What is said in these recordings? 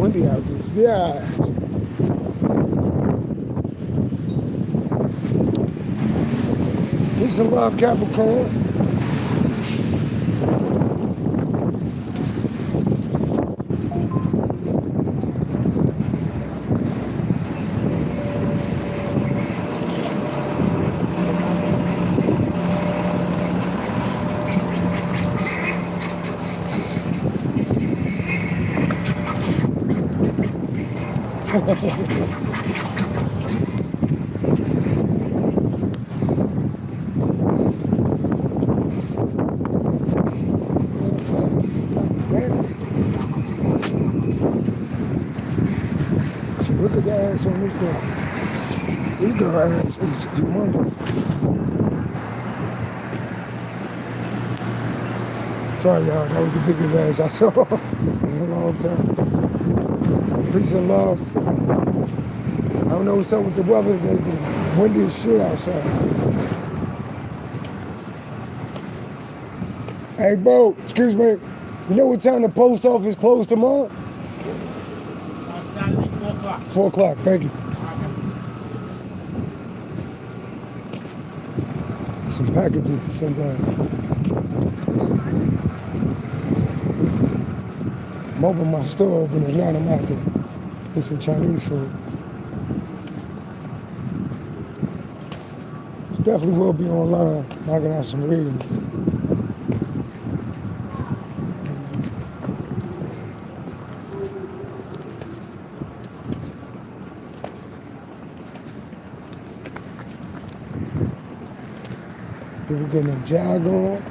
windy out there. Yeah. Peace and love, Capricorn. Look at the ass on this girl. This girl ass is humongous. Sorry, y'all. That was the biggest ass I saw in a long time. Peace and love. I don't know what's up with the weather today, but it's windy as shit outside. Hey, bro, excuse me. You know what time the post office closed tomorrow? Saturday, 4 o'clock. 4 o'clock, thank you. Some packages to send out. I'm opening my store open at 9. I'm out there. Get some Chinese food. Definitely will be online, knocking out some readings. People getting a jog on.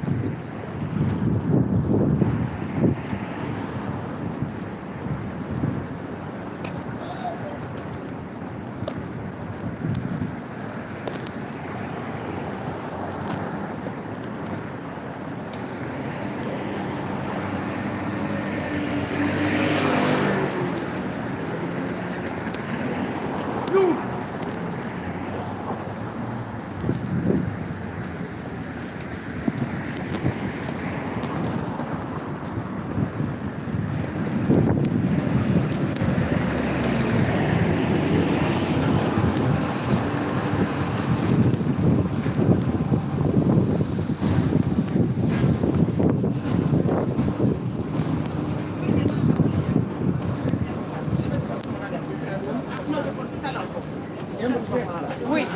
Oui.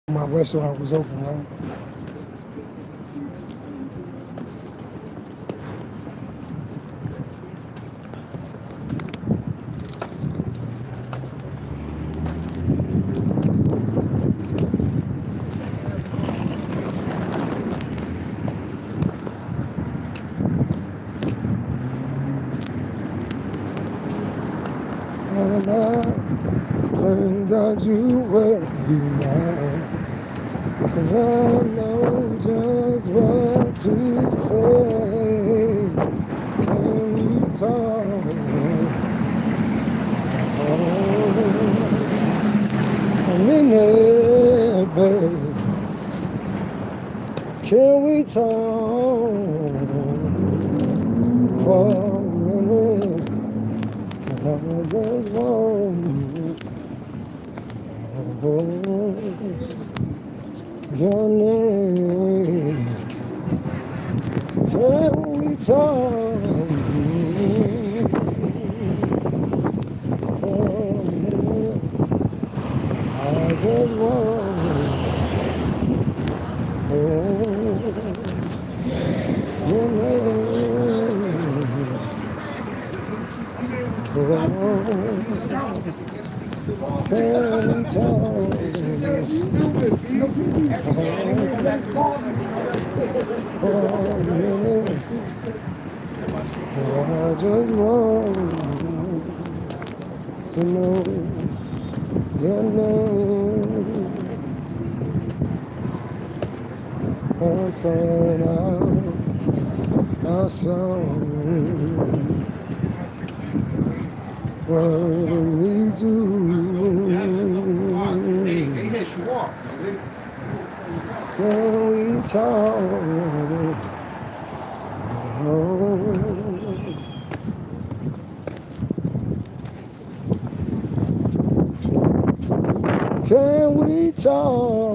My restaurant was open, right? And I turned out you will be now. 'Cause I know just what to say. Can we talk? I'm in there, baby. Can we talk for a minute? Sometimes I just want your name. Can we talk for a minute? I just want your name. Can we talk? I just want to know your name. I'll say it out, I'll say what we do. Can we talk? Can we talk?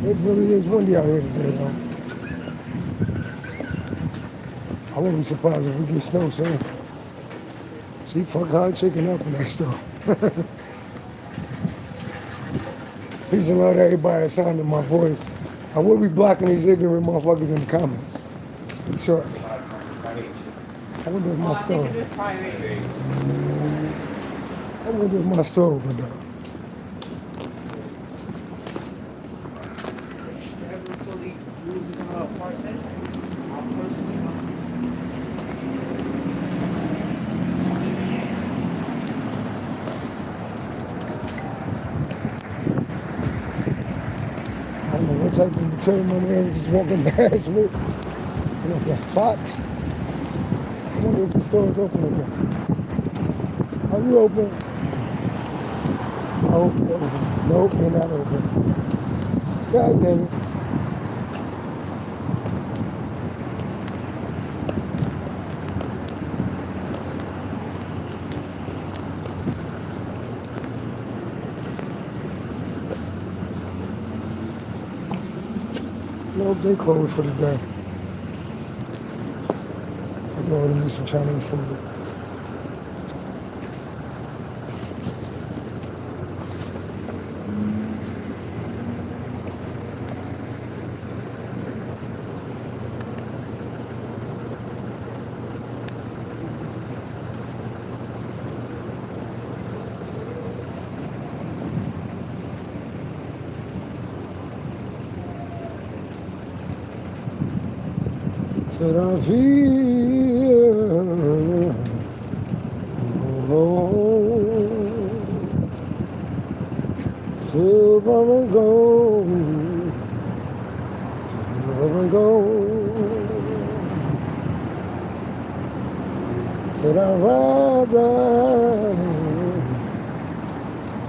It really is windy out here today, though. I wouldn't be surprised if we get snow soon. See, fuck hard chicken up in that store. Peace and love to everybody that sounded my voice. I will be blocking these ignorant motherfuckers in the comments. Sure. I wonder if my store. I wonder if my store opened up. I don't know what type of material my man was just walking past me. I don't know if that's Fox. I wonder if the store is open again. Are you open? I hope you're open. Nope, they're not open. God damn it. Nope, they closed for the day. I ordered me some Chinese food. Said I feel alone, silver and gold, silver and gold. Said I'd rather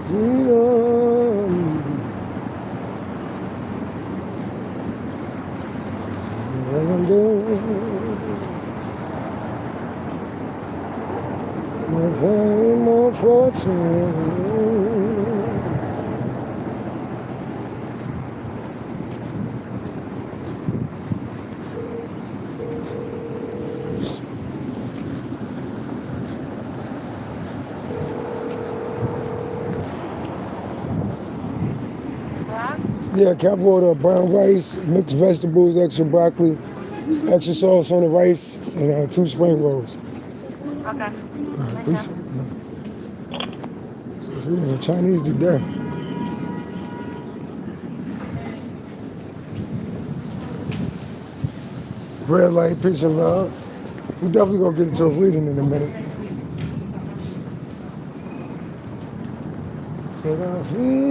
Jesus. My fame, my fortune. Yeah, Cap water, brown rice, mixed vegetables, extra broccoli, extra sauce on the rice, and 2 spring rolls. Okay. Peace. We have Chinese today. Red light, peace and love. We definitely gonna get into a reading in a minute. Said I feel.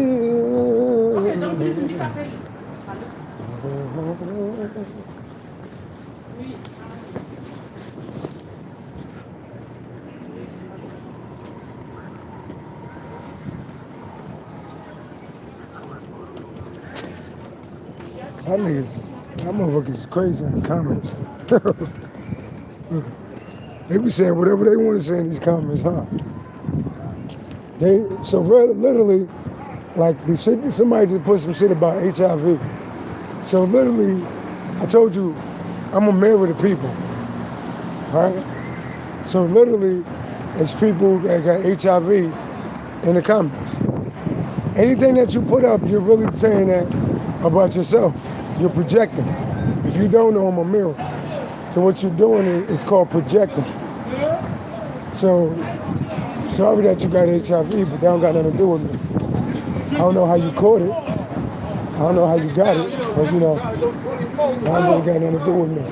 That motherfuckers is crazy in the comments. They be saying whatever they want to say in these comments, huh? Literally, like somebody just put some shit about HIV. So literally, I told you, I'm a mirror to people, right? So literally, it's people that got HIV in the comments. Anything that you put up, you're really saying that about yourself. You're projecting. If you don't know, I'm a mirror. So what you're doing is called projecting. So, sorry that you got HIV, but that don't got nothing to do with me. I don't know how you caught it. I don't know how you got it, but you know, that don't really got nothing to do with me.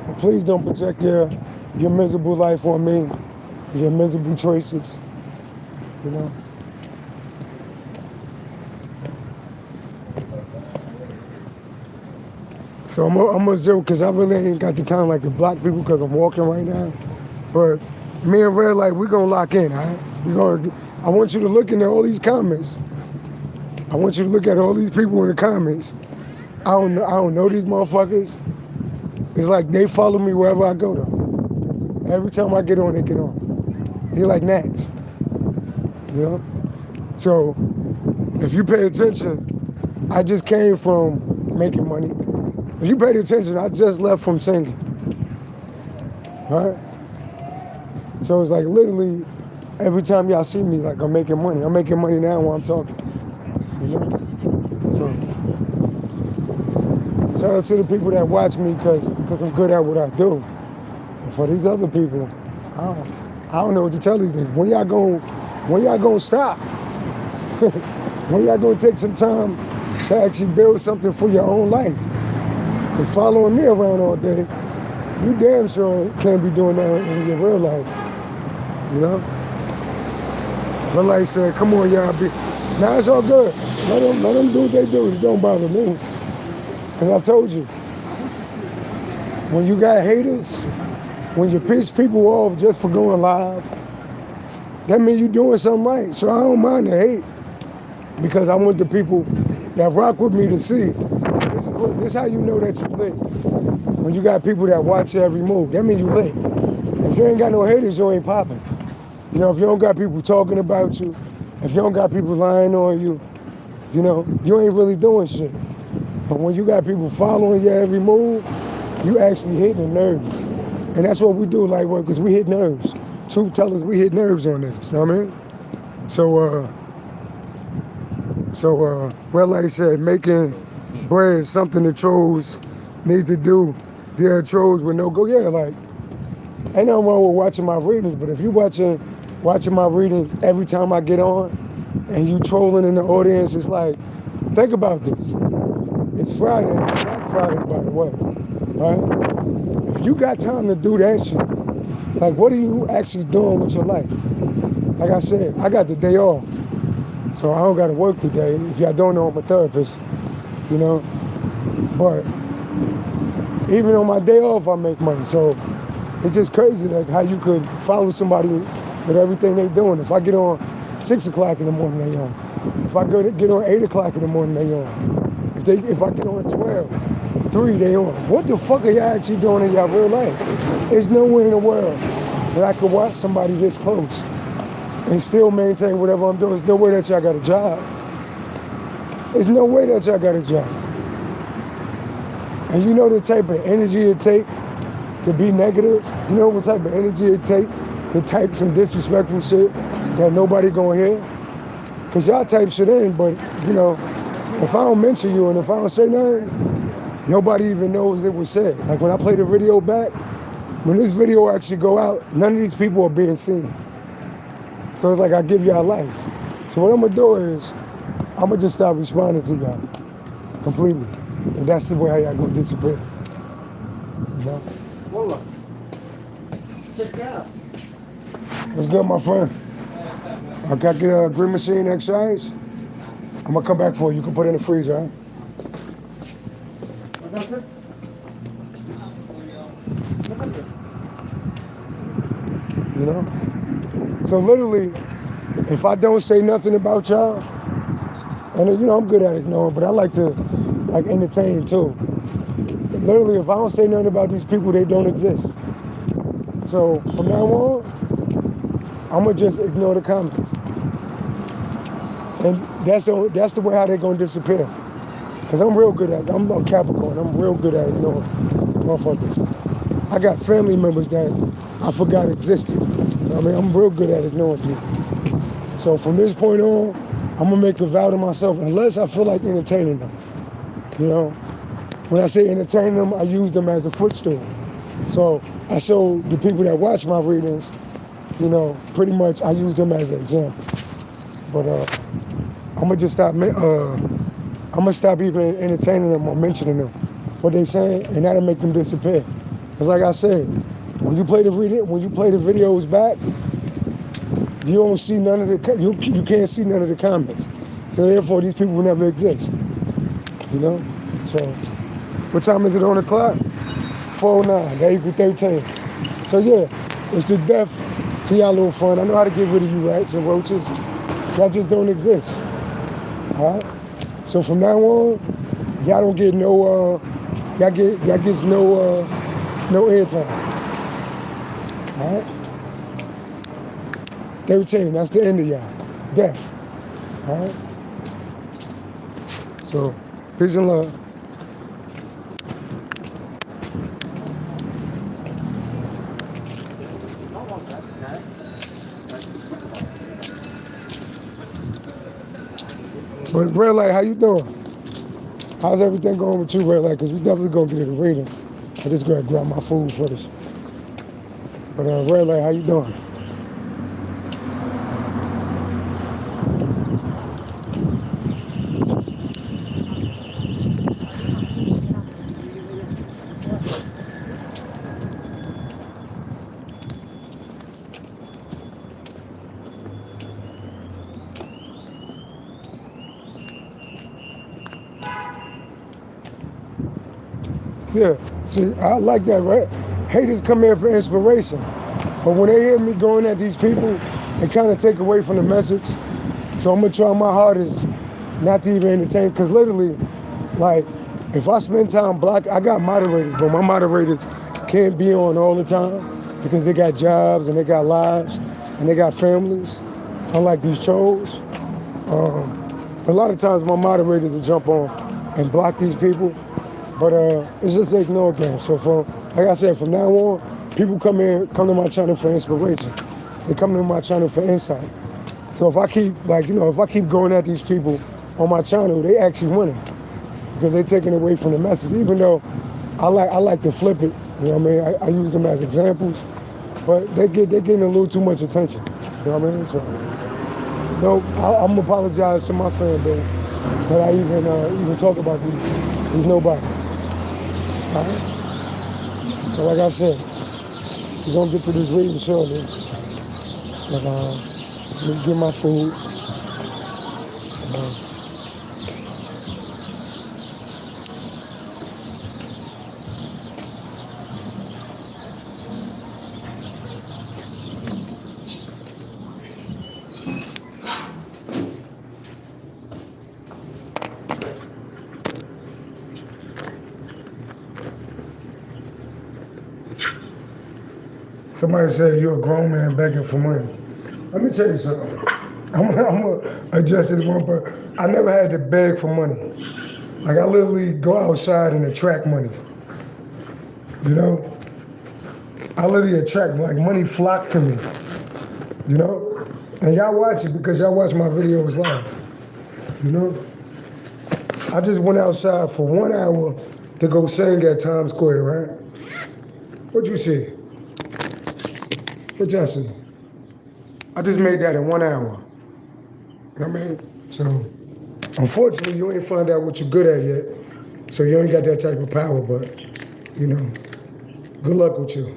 But please don't project your miserable life on me, your miserable choices, you know. So I'm a zero because I really ain't got the time like to block people because I'm walking right now. But me and Red Light, we're gonna lock in, all right? I want you to look into all these comments. I want you to look at all these people in the comments. I don't know these motherfuckers. It's like they follow me wherever I go though. Every time I get on, they get on. They're like gnats. You know? So if you pay attention, I just came from making money. If you paid attention, I just left from singing. Right? So it's like literally every time y'all see me, like I'm making money. I'm making money now while I'm talking. You know? So shout out to the people that watch me because I'm good at what I do. And for these other people, I don't know what to tell these things. When y'all gonna stop? When y'all gonna take some time to actually build something for your own life? Because following me around all day, you damn sure can't be doing that in your real life. You know? But like I said, come on, y'all. Now it's all good. Let them do what they do. It don't bother me. Because I told you, when you got haters, when you piss people off just for going live, that means you're doing something right. So I don't mind the hate. Because I want the people that rock with me to see. This is how you know that you lit. When you got people that watch every move, that means you lit. If you ain't got no haters, you ain't popping. You know, if you don't got people talking about you, if you don't got people lying on you, you know, you ain't really doing shit. But when you got people following your every move, you actually hitting a nerve. And that's what we do, like, because we hit nerves. Truth tellers, we hit nerves on this, you know what I mean? So, well, like I said, making bread is something the trolls need to do. There are trolls with no go. Yeah, like, ain't nothing wrong with watching my readings, but if you watching my readings every time I get on and you trolling in the audience, it's like, think about this. It's Friday, Black Friday, by the way, right? If you got time to do that shit, like, what are you actually doing with your life? Like I said, I got the day off, so I don't got to work today. If y'all don't know, I'm a therapist, you know? But even on my day off, I make money. So it's just crazy, like, how you could follow somebody with everything they're doing. If I get on 6 o'clock in the morning, they on. If I get on 8 o'clock in the morning, they on. If I get on 12, 3, they on. What the fuck are y'all actually doing in y'all real life? There's no way in the world that I could watch somebody this close and still maintain whatever I'm doing. There's no way that y'all got a job. There's no way that y'all got a job. And you know the type of energy it take to be negative? You know what type of energy it take to type some disrespectful shit that nobody gonna hear? Because y'all type shit in, but, you know, if I don't mention you and if I don't say nothing, nobody even knows it was said. Like when I play the video back, when this video actually go out, none of these people are being seen. So it's like I give y'all life. So what I'm gonna do is, I'm gonna just stop responding to y'all completely. And that's the way how y'all gonna disappear. You know? Hold on. Check it out. What's good, my friend? I got get a green machine exercise. I'm gonna come back for you. You can put it in the freezer, huh? You know? So literally, if I don't say nothing about y'all, and you know I'm good at ignoring, but I like to entertain too. But literally, if I don't say nothing about these people, they don't exist. So from now on, I'm gonna just ignore the comments. And that's the way how they're gonna disappear. Cause I'm real good at it. I'm a Capricorn. I'm real good at ignoring motherfuckers. I got family members that I forgot existed. I mean, I'm real good at ignoring people. So from this point on, I'm gonna make a vow to myself, unless I feel like entertaining them. You know, when I say entertain them, I use them as a footstool. So I show the people that watch my readings, you know, pretty much I use them as an example. But I'm gonna just stop. I'm gonna stop even entertaining them or mentioning them, what they saying, and that'll make them disappear. Cause like I said, when you play the videos back, you don't see none of the you can't see none of the comments. So therefore, these people will never exist. You know, so What time is it on the clock? 4:09. That equals 13. So yeah, it's the death to y'all little fun. I know how to get rid of you rats and roaches. Y'all just don't exist. All right? So from now on, y'all don't get no, y'all gets no airtime. All right? 13, that's the end of y'all. Death. All right? So, peace and love. But Red Light, how you doing? How's everything going with you, Red Light? Because we definitely going to get a reading. I just got to grab my food first. But Red Light, how you doing? Yeah, see, I like that, right? Haters come here for inspiration. But when they hear me going at these people, they kind of take away from the message. So I'm going to try my hardest not to even entertain. Because literally, like, if I spend time block, I got moderators, but my moderators can't be on all the time because they got jobs and they got lives and they got families, unlike these trolls. A lot of times my moderators will jump on and block these people. But it's just an ignore game. So like I said, from now on, people come to my channel for inspiration. They come to my channel for insight. So if I keep going at these people on my channel, they actually winning because they're taking away from the message. Even though I like to flip it, you know what I mean? I use them as examples, but they're getting a little too much attention. You know what I mean? So no, I'm gonna apologize to my fan base that I even talk about these nobodies. All right? So like I said, we're gonna get to this reading shortly. But let me get my food. Somebody said you're a grown man begging for money. Let me tell you something. I'm gonna address this one part. I never had to beg for money. Like I literally go outside and attract money. You know? I literally attract, like money flock to me. You know? And y'all watch it because y'all watch my videos live. You know? I just went outside for 1 hour to go sing at Times Square, right? What'd you see? What y'all see? I just made that in 1 hour. You know what I mean? So, unfortunately, you ain't found out what you're good at yet. So you ain't got that type of power, but, you know, good luck with you.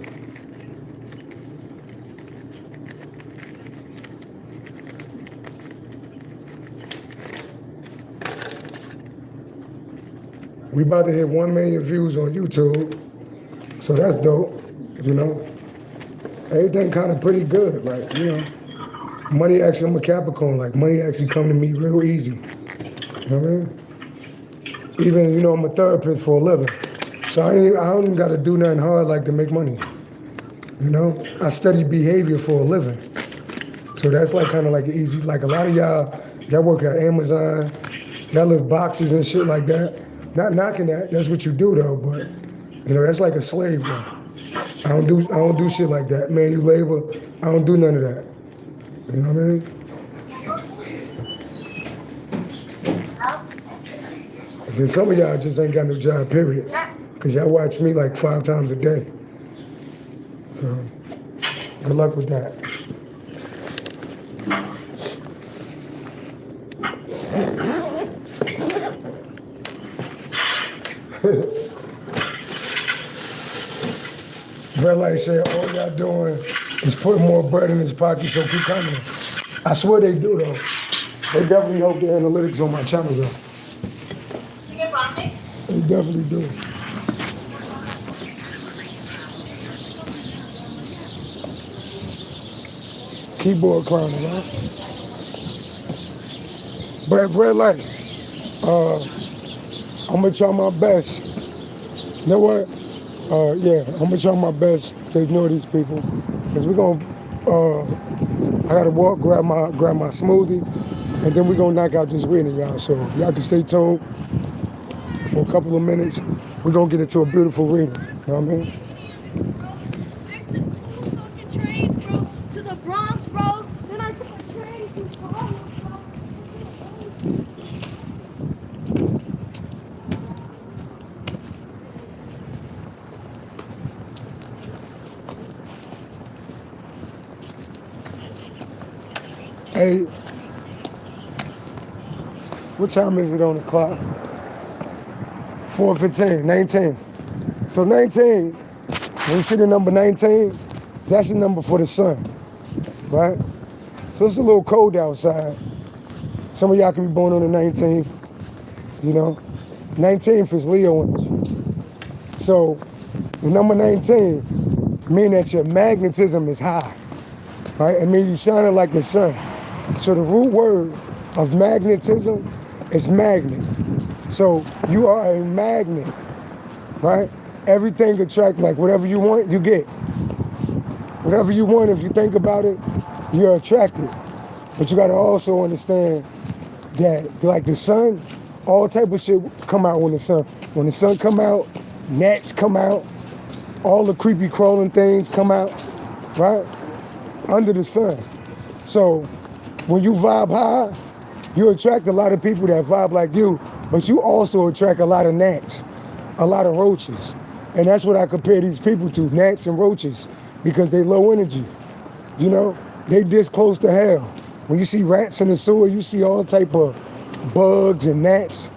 We about to hit 1 million views on YouTube. So that's dope, you know. Everything kind of pretty good, like, you know. Money actually, I'm a Capricorn, like money actually come to me real easy. You know what I mean? Even, you know, I'm a therapist for a living. So I don't even got to do nothing hard like to make money. You know? I study behavior for a living. So that's like kind of like easy, like a lot of y'all work at Amazon, y'all live boxes and shit like that. Not knocking that, that's what you do though, but you know, that's like a slave though. I don't do shit like that. Manual labor, I don't do none of that. You know what I mean? And then some of y'all just ain't got no job, period. Because y'all watch me like 5 times a day. So, good luck with that. Red Light said, all y'all doing is putting more bread in his pocket, so keep coming. I swear they do, though. They definitely hope the analytics on my channel, though. They definitely do. keyboard clowning, right? But at red light, I'm gonna try my best. You know what? Yeah, I'm gonna try my best to ignore these people. Cause we're gonna, I gotta walk, grab my smoothie, and then we're gonna knock out this reading, y'all. So y'all can stay tuned for a couple of minutes. We're gonna get into a beautiful reading. You know what I mean? I took 2 fucking trains, bro, to the Bronx, bro. Then I took a train to Harlem, bro. Hey, what time is it on the clock? 4:15, 19. So 19, when you see the number 19, that's the number for the sun, right? So it's a little cold outside. Some of y'all can be born on the 19th, you know. 19th is Leo energy. So the number 19 means that your magnetism is high, right? It means you're shining like the sun. So the root word of magnetism is magnet. So you are a magnet, right? Everything attracts, like whatever you want, you get. Whatever you want, if you think about it, you're attracted. But you gotta also understand that, like the sun, all type of shit come out when the sun come out, gnats come out, all the creepy crawling things come out, right? Under the sun. So when you vibe high, you attract a lot of people that vibe like you, but you also attract a lot of gnats, a lot of roaches. And that's what I compare these people to, gnats and roaches, because they low energy. You know, they this close to hell. When you see rats in the sewer, you see all type of bugs and gnats,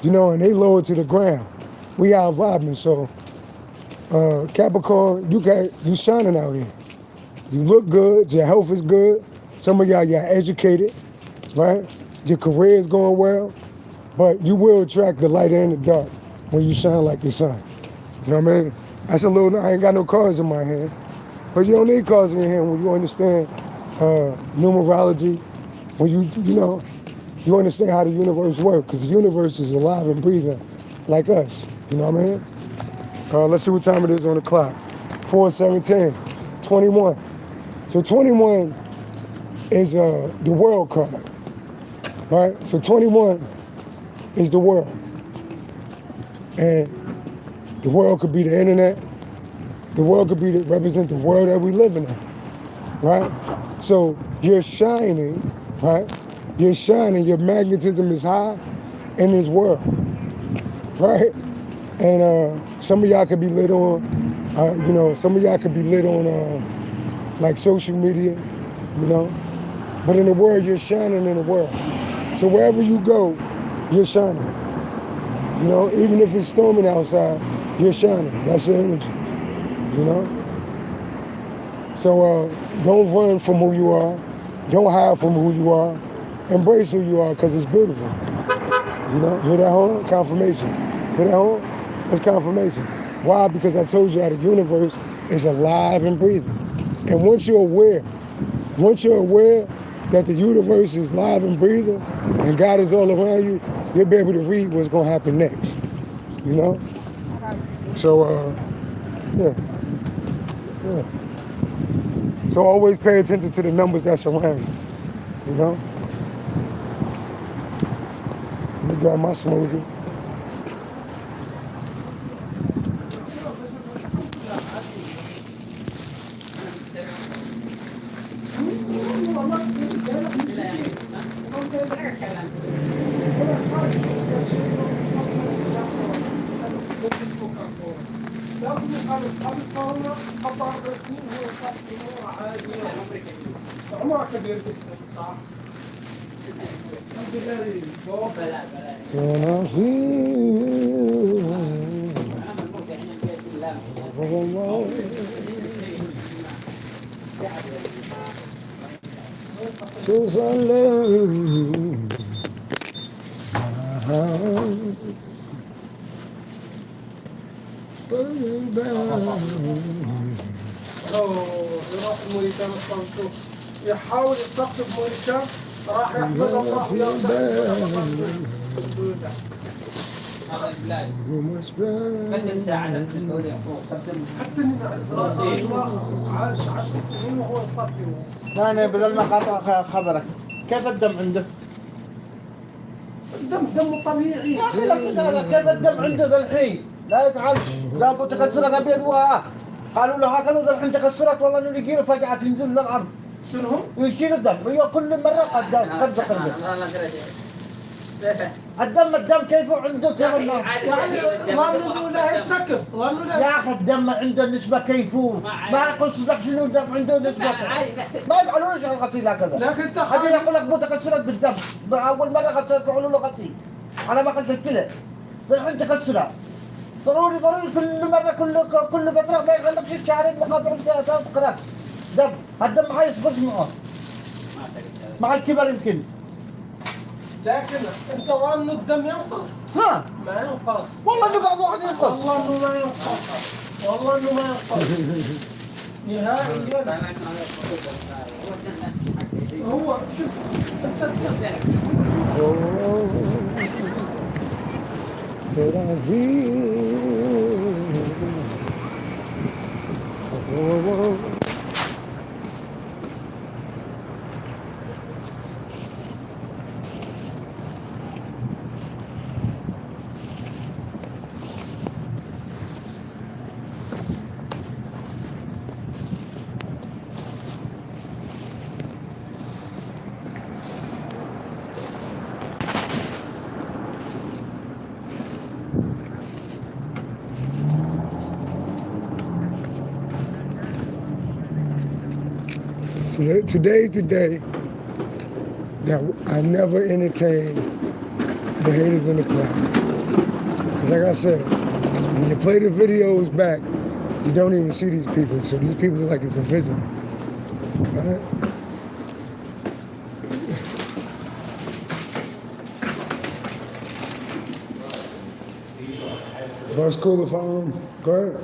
you know, and they lower to the ground. We out vibing, so Capricorn, you shining out here. You look good, your health is good. Some of y'all educated, right? Your career is going well, but you will attract the light and the dark when you shine like the sun. You know what I mean? That's a little, I ain't got no cards in my hand, but you don't need cards in your hand when you understand numerology, when you understand how the universe works, because the universe is alive and breathing like us. You know what I mean? Let's see what time it is on the clock. 4:17, 21. So 21 is the world card, right? So 21 is the world. And the world could be the internet. The world could be represent the world that we live in, right? So you're shining, right? You're shining, your magnetism is high in this world, right? And some of y'all could be lit on, some of y'all could be lit on like social media, you know? But in the world, you're shining in the world. So wherever you go, you're shining. You know, even if it's storming outside, you're shining. That's your energy, you know? So don't run from who you are. Don't hide from who you are. Embrace who you are, because it's beautiful. You know, hear that horn? Confirmation. Hear that horn? That's confirmation. Why? Because I told you how the universe is alive and breathing. And once you're aware that the universe is live and breathing and God is all around you, you'll be able to read what's going to happen next, you know? So, yeah. So always pay attention to the numbers that surround you, you know? Let me grab my smoothie. Since I learned يحاول يستقطب ملكه راح يحمد الله في ويرتاح هذا البلاد بالي قدم ساعدك في الدوري قدم حتى اني عاش 10 سنين وهو يصفي. ثاني بدل ما قاطع خبرك، كيف الدم عنده؟ الدم طبيعي يا اخي لا كذا، كيف الدم عنده ذا الحين؟ لا يفعل، قالوا تكسرت ابيض قالوا له هكذا ذا الحين تكسرت والله انه يجي له فجأة تنزل للارض. شنو؟ يشيل الدم، هي كل مرة قد الدم كيف عنده كيف يعني ظنوا له يسكف يا اخي الدم عنده نسبة كيفو ما قصدك شنو الدم عنده نسبة ما يفعلونش على الغسيل هكذا لكن هذا يقول لك مو تكسرت بالدم اول مرة يفعلوا له غسيل على ما قلت الكلى الحين تكسرت ضروري كل مرة كل فترة ما يخليكش شهرين مقاطع ثلاث قراب دم الدم حيسقط معه مع الكبر يمكن. لكن انت ظن الدم ينقص؟ ها؟ ما ينقص. والله انه بعض واحد ينقص. والله انه ما ينقص. والله انه ما ينقص. نهائيا. هو شوف انت So today's the day that I never entertain the haters in the crowd. Because like I said, when you play the videos back, you don't even see these people. So these people are like it's invisible. Right? But it's cool if I go ahead.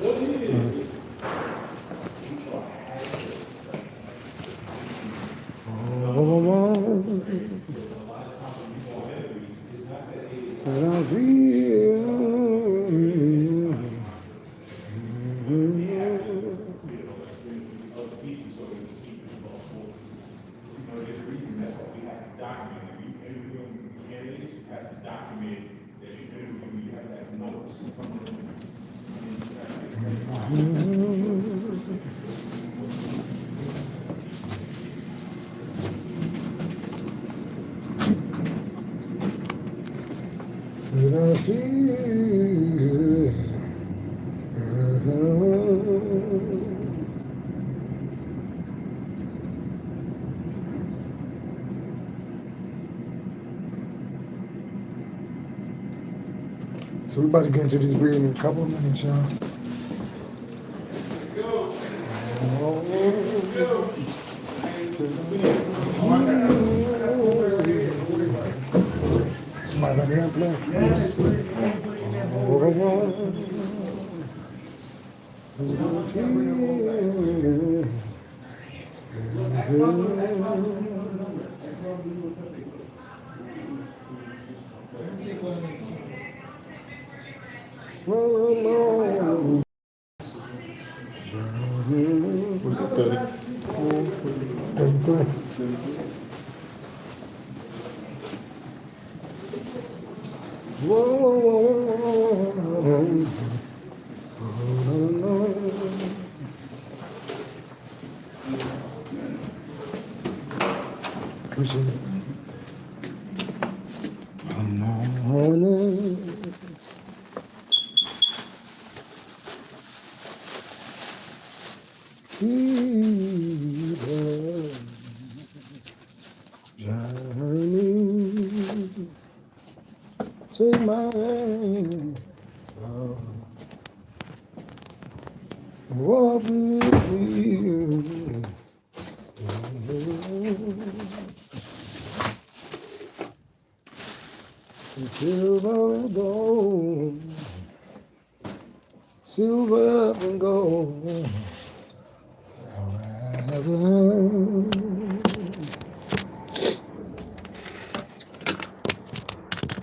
So we're about to get into this breeding in a couple of minutes, y'all. Somebody got the airplane? Was it 34? 33. Appreciate it. Take my hand, walk with you. Silver and gold, silver and gold.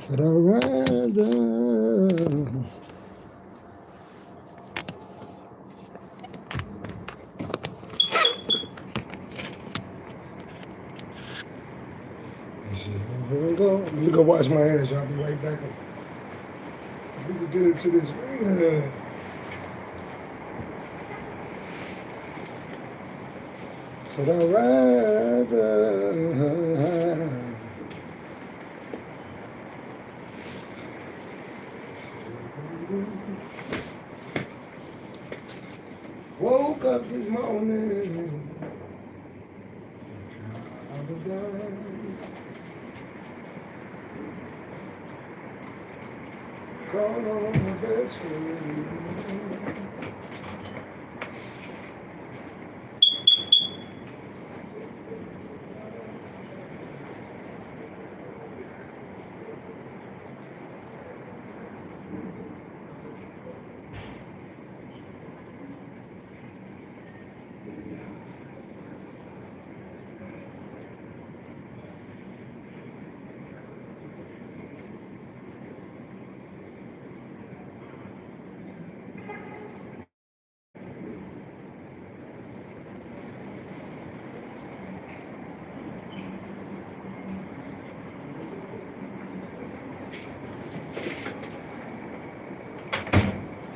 Should I rather? Here we go. Let me go wash my hands, y'all. I'll be right back. We can get into this reading. Should I rather? Woke up this morning. Call on my best friend.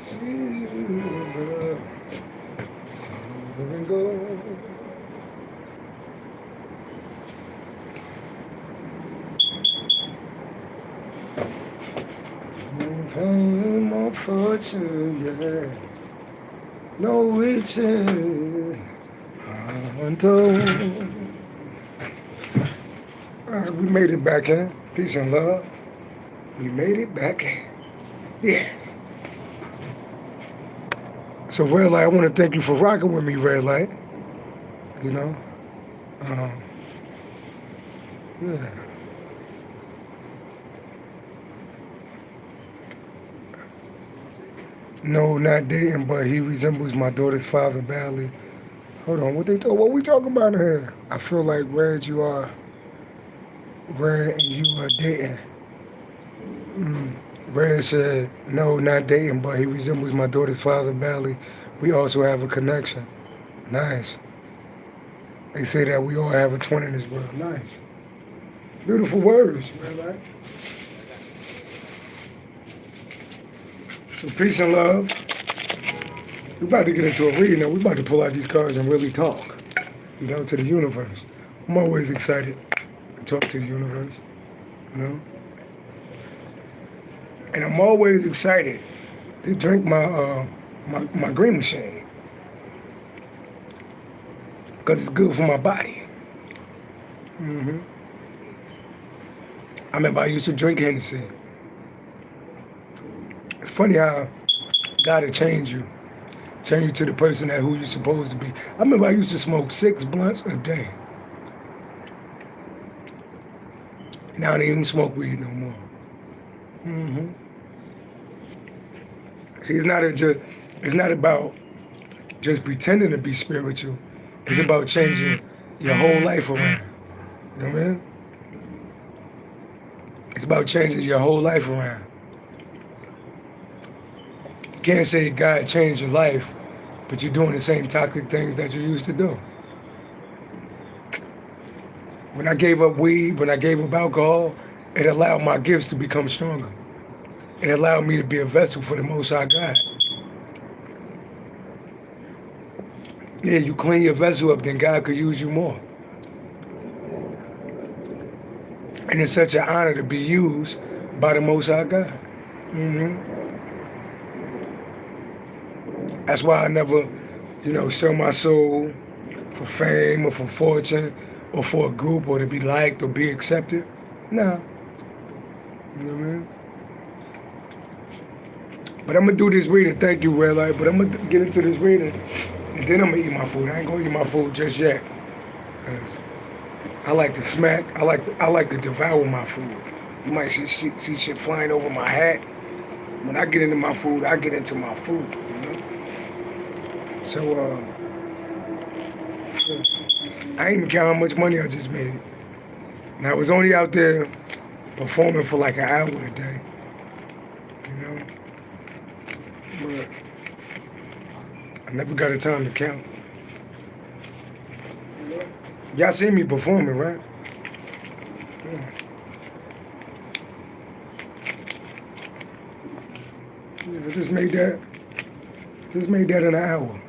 Silver and gold. No fame, no fortune, yeah. No riches, untold. We made it back in. Peace and love. We made it back in. Yes. So Red Light, I want to thank you for rocking with me, Red Light. You know? Yeah. No, not dating, but he resembles my daughter's father badly. Hold on, what we talking about here? I feel like Red, you are Red and you are dating. Red said, no, not dating, but he resembles my daughter's father badly. We also have a connection. Nice. They say that we all have a twin in this world. Nice. Beautiful words, Red Light. So peace and love. We're about to get into a reading now. We're about to pull out these cards and really talk, you know, to the universe. I'm always excited to talk to the universe, you know? And I'm always excited to drink my green machine because it's good for my body. I remember I used to drink Hennessy. It's funny how God will change you to the person that who you're supposed to be. I remember I used to smoke 6 blunts a day. Now I don't even smoke weed no more. See, it's not about just pretending to be spiritual. It's about changing your whole life around. You know what I mean? It's about changing your whole life around. You can't say God changed your life, but you're doing the same toxic things that you used to do. When I gave up weed, when I gave up alcohol, it allowed my gifts to become stronger. It allowed me to be a vessel for the Most High God. Yeah, you clean your vessel up, then God could use you more. And it's such an honor to be used by the Most High God. That's why I never, sell my soul for fame or for fortune or for a group or to be liked or be accepted. No. You know what I mean? But I'm going to do this reading. Thank you, Red Light. But I'm going to get into this reading, and then I'm going to eat my food. I ain't going to eat my food just yet. Because I like to smack. I like to devour my food. You might see shit flying over my hat. When I get into my food, I get into my food, you know? So, I ain't even count how much money I just made. And I was only out there performing for like an hour a day. You know? But I never got a time to count. Y'all seen me performing, right? Yeah. Yeah, I just made that in an hour.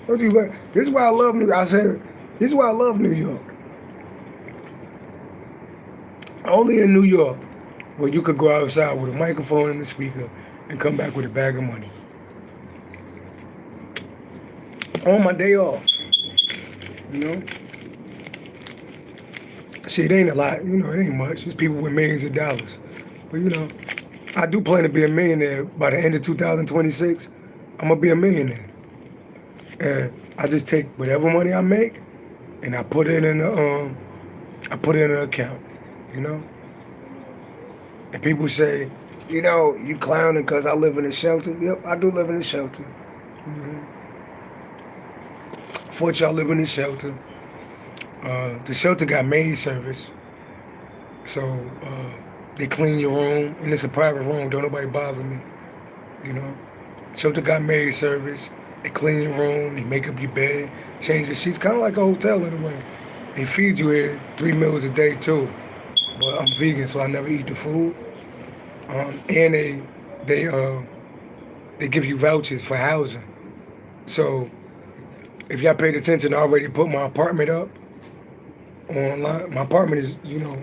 What you like? This is why I love New York. I said, this is why I love New York. Only in New York where you could go outside with a microphone and a speaker and come back with a bag of money. On my day off. You know? See, it ain't a lot. You know, it ain't much. It's people with millions of dollars. But, you know, I do plan to be a millionaire by the end of 2026. I'm going to be a millionaire. And I just take whatever money I make and I put it in an account, you know? And people say, you know, you clowning because I live in a shelter. Yep, I do live in a shelter. Mm-hmm. Fortunately, I live in a shelter. The shelter got maid service. So they clean your room, and it's a private room. Don't nobody bother me, you know? Shelter got maid service. They clean your room, they make up your bed, change your sheets. Kind of like a hotel in a way. They feed you here 3 meals a day too. But I'm vegan, so I never eat the food. And they give you vouchers for housing. So if y'all paid attention, I already put my apartment up online. My apartment is, you know,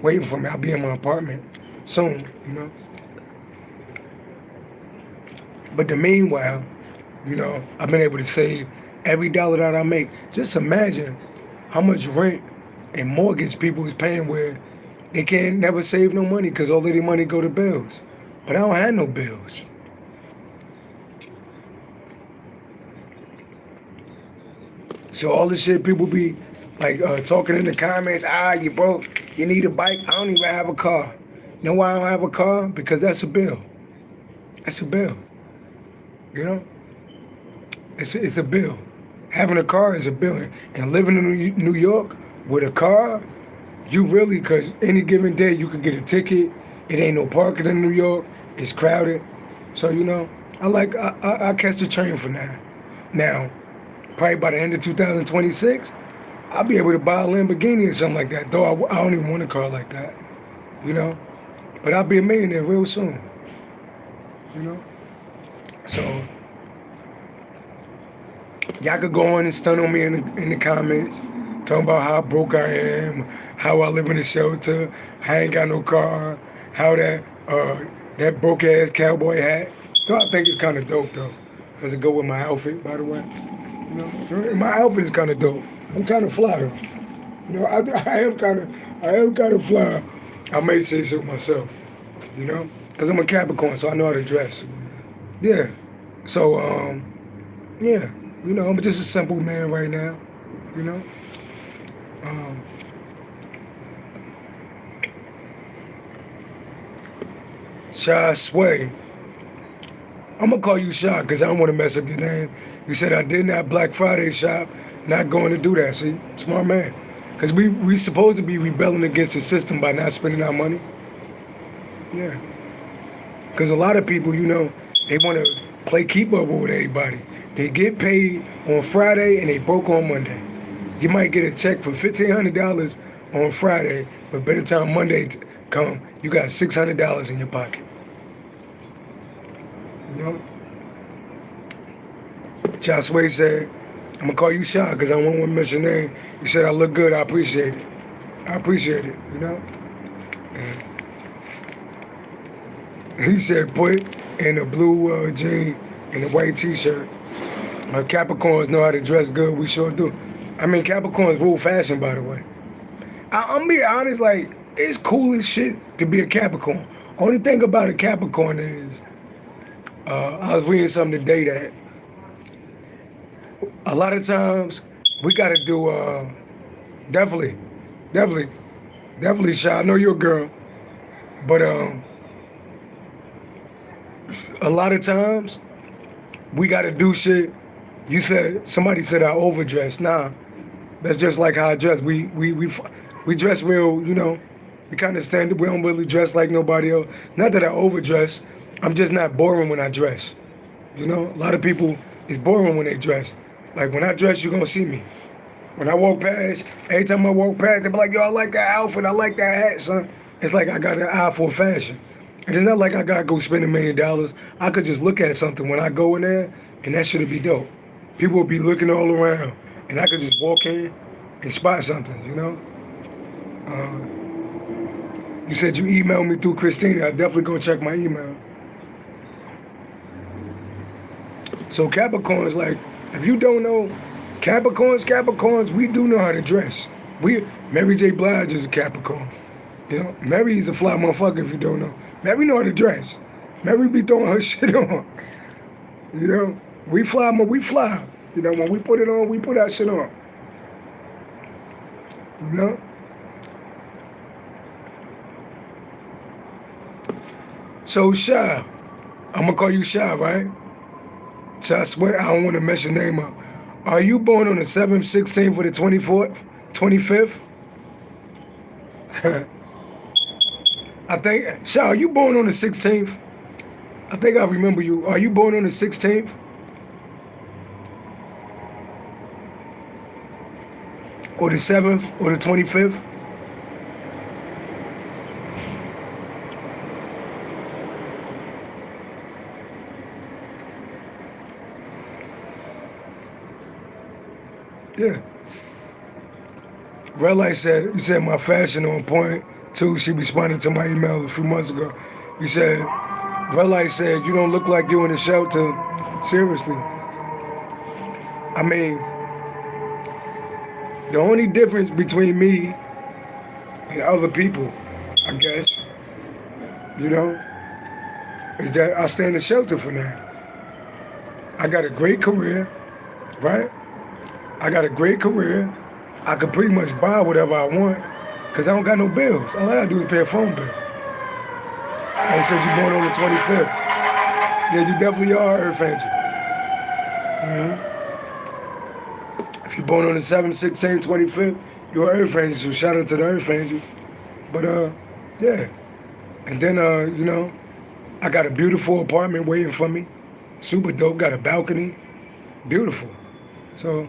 waiting for me. I'll be in my apartment soon, you know. But the meanwhile, you know, I've been able to save every dollar that I make. Just imagine how much rent and mortgage people is paying where they can't never save no money because all of their money go to bills. But I don't have no bills. So all the shit people be like talking in the comments, you broke, you need a bike. I don't even have a car. You know why I don't have a car? Because that's a bill. That's a bill. You know? It's a bill. Having a car is a bill. And living in New York with a car, you really, because any given day you could get a ticket. It ain't no parking in New York. It's crowded. So, you know, I catch the train for now. Now, probably by the end of 2026, I'll be able to buy a Lamborghini or something like that. Though I don't even want a car like that. You know? But I'll be a millionaire real soon. You know? So y'all could go on and stun on me in the comments, talking about how broke I am, how I live in a shelter, I ain't got no car, how that broke ass cowboy hat. Though I think it's kind of dope though, cause it go with my outfit, by the way. You know, my outfit is kind of dope. I'm kind of fly though. You know, I am kind of fly. I may say so myself. You know, cause I'm a Capricorn, so I know how to dress. Yeah. So yeah. You know, I'm just a simple man right now, you know. Shy Sway. I'm going to call you Shy because I don't want to mess up your name. You said I did not Black Friday shop, not going to do that. See, smart man. Because we supposed to be rebelling against the system by not spending our money. Yeah. Because a lot of people, you know, they want to play keep up with everybody. They get paid on Friday and they broke on Monday. You might get a check for $1,500 on Friday, but by the time Monday come, you got $600 in your pocket. You know? Josh Wade said, I'm gonna call you Shy because I don't want to miss your name. He said I look good, I appreciate it. I appreciate it, you know? And he said put in a blue jean and a white t-shirt. Capricorns know how to dress good, we sure do. I mean, Capricorns rule fashion, by the way. I'm being honest, like, it's cool as shit to be a Capricorn. Only thing about a Capricorn is, I was reading something today that a lot of times we gotta do, definitely, Shy, I know you're a girl, but a lot of times we gotta do shit. Somebody said I overdress. Nah, that's just like how I dress. We dress real, you know, We kind of stand. We don't really dress like nobody else. Not that I overdress. I'm just not boring when I dress. You know, a lot of people is boring when they dress. Like when I dress, you're gonna see me. When I walk past, every time I walk past, they be like, yo, I like that outfit, I like that hat, son. It's like I got an eye for fashion. And it's not like I gotta go spend $1 million. I could just look at something when I go in there, and that should be dope. People will be looking all around, and I could just walk in and spot something, you know? You said you emailed me through Christina. I definitely go check my email. So Capricorns, like, if you don't know, Capricorns, we do know how to dress. Mary J. Blige is a Capricorn. You know, Mary is a fly motherfucker if you don't know. Mary know how to dress. Mary be throwing her shit on. You know, we fly. You know, when we put it on, we put our shit on. You know? So Shy, I'm gonna call you Shy, right? So I swear I don't want to mess your name up. Are you born on the 7th, 16th, or the 24th, 25th? I think, Shy, are you born on the 16th? I think I remember you. Are you born on the 16th? Or the 7th, or the 25th? Yeah. Red Light said, you said my fashion on point, too. She responded to my email a few months ago. You said, Red Light said, you don't look like you in the shelter. Seriously. I mean, the only difference between me and other people, I guess, you know, is that I stay in the shelter for now. I got a great career, right? I got a great career. I could pretty much buy whatever I want because I don't got no bills. All I gotta do is pay a phone bill. I said you're born on the 25th. Yeah, you definitely are Earth Angel. If you're born on the 7th, 16th, 25th, you're an Earth Angel, so shout out to the Earth Angel. But yeah. And then, you know, I got a beautiful apartment waiting for me. Super dope, got a balcony. Beautiful. So,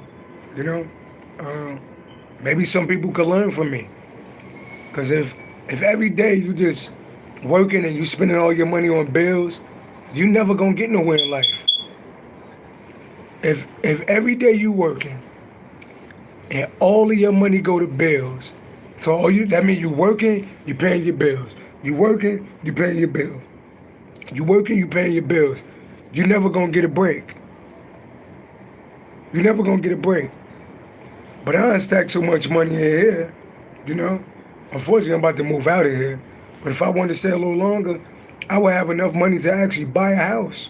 you know, maybe some people could learn from me. Because if every day you just working and you spending all your money on bills, you never gonna get nowhere in life. If every day you working and all of your money go to bills, so that means you working, you paying your bills. You working, you paying your bills. You working, you paying your bills. You never gonna get a break. You're never gonna get a break. But I unstacked so much money in here, you know. Unfortunately, I'm about to move out of here. But if I wanted to stay a little longer, I would have enough money to actually buy a house.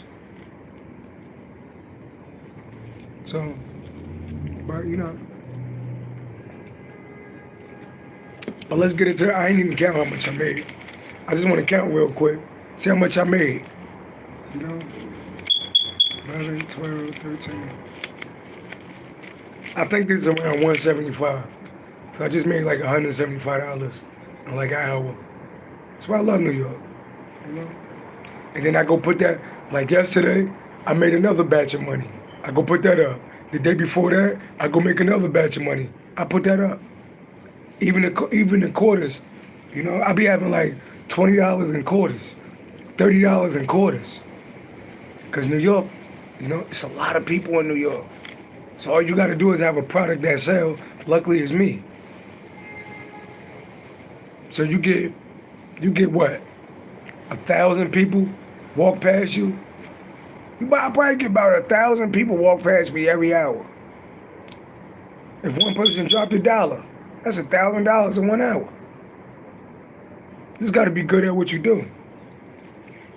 So, but you know. But let's get into it. I ain't even count how much I made. I just want to count real quick. See how much I made. You know? 11, 12, 13. I think this is around 175. So I just made like $175 in like an hour. That's why I love New York. You know? And then I go put that, like yesterday, I made another batch of money. I go put that up. The day before that, I go make another batch of money. I put that up. Even the quarters, you know, I be having like $20 in quarters, $30 in quarters. Because New York, you know, it's a lot of people in New York. So all you gotta do is have a product that sells. Luckily, it's me. So you get what? 1,000 people walk past you? I probably get about 1,000 people walk past me every hour. If one person dropped $1, that's $1,000 in 1 hour. You just gotta be good at what you do.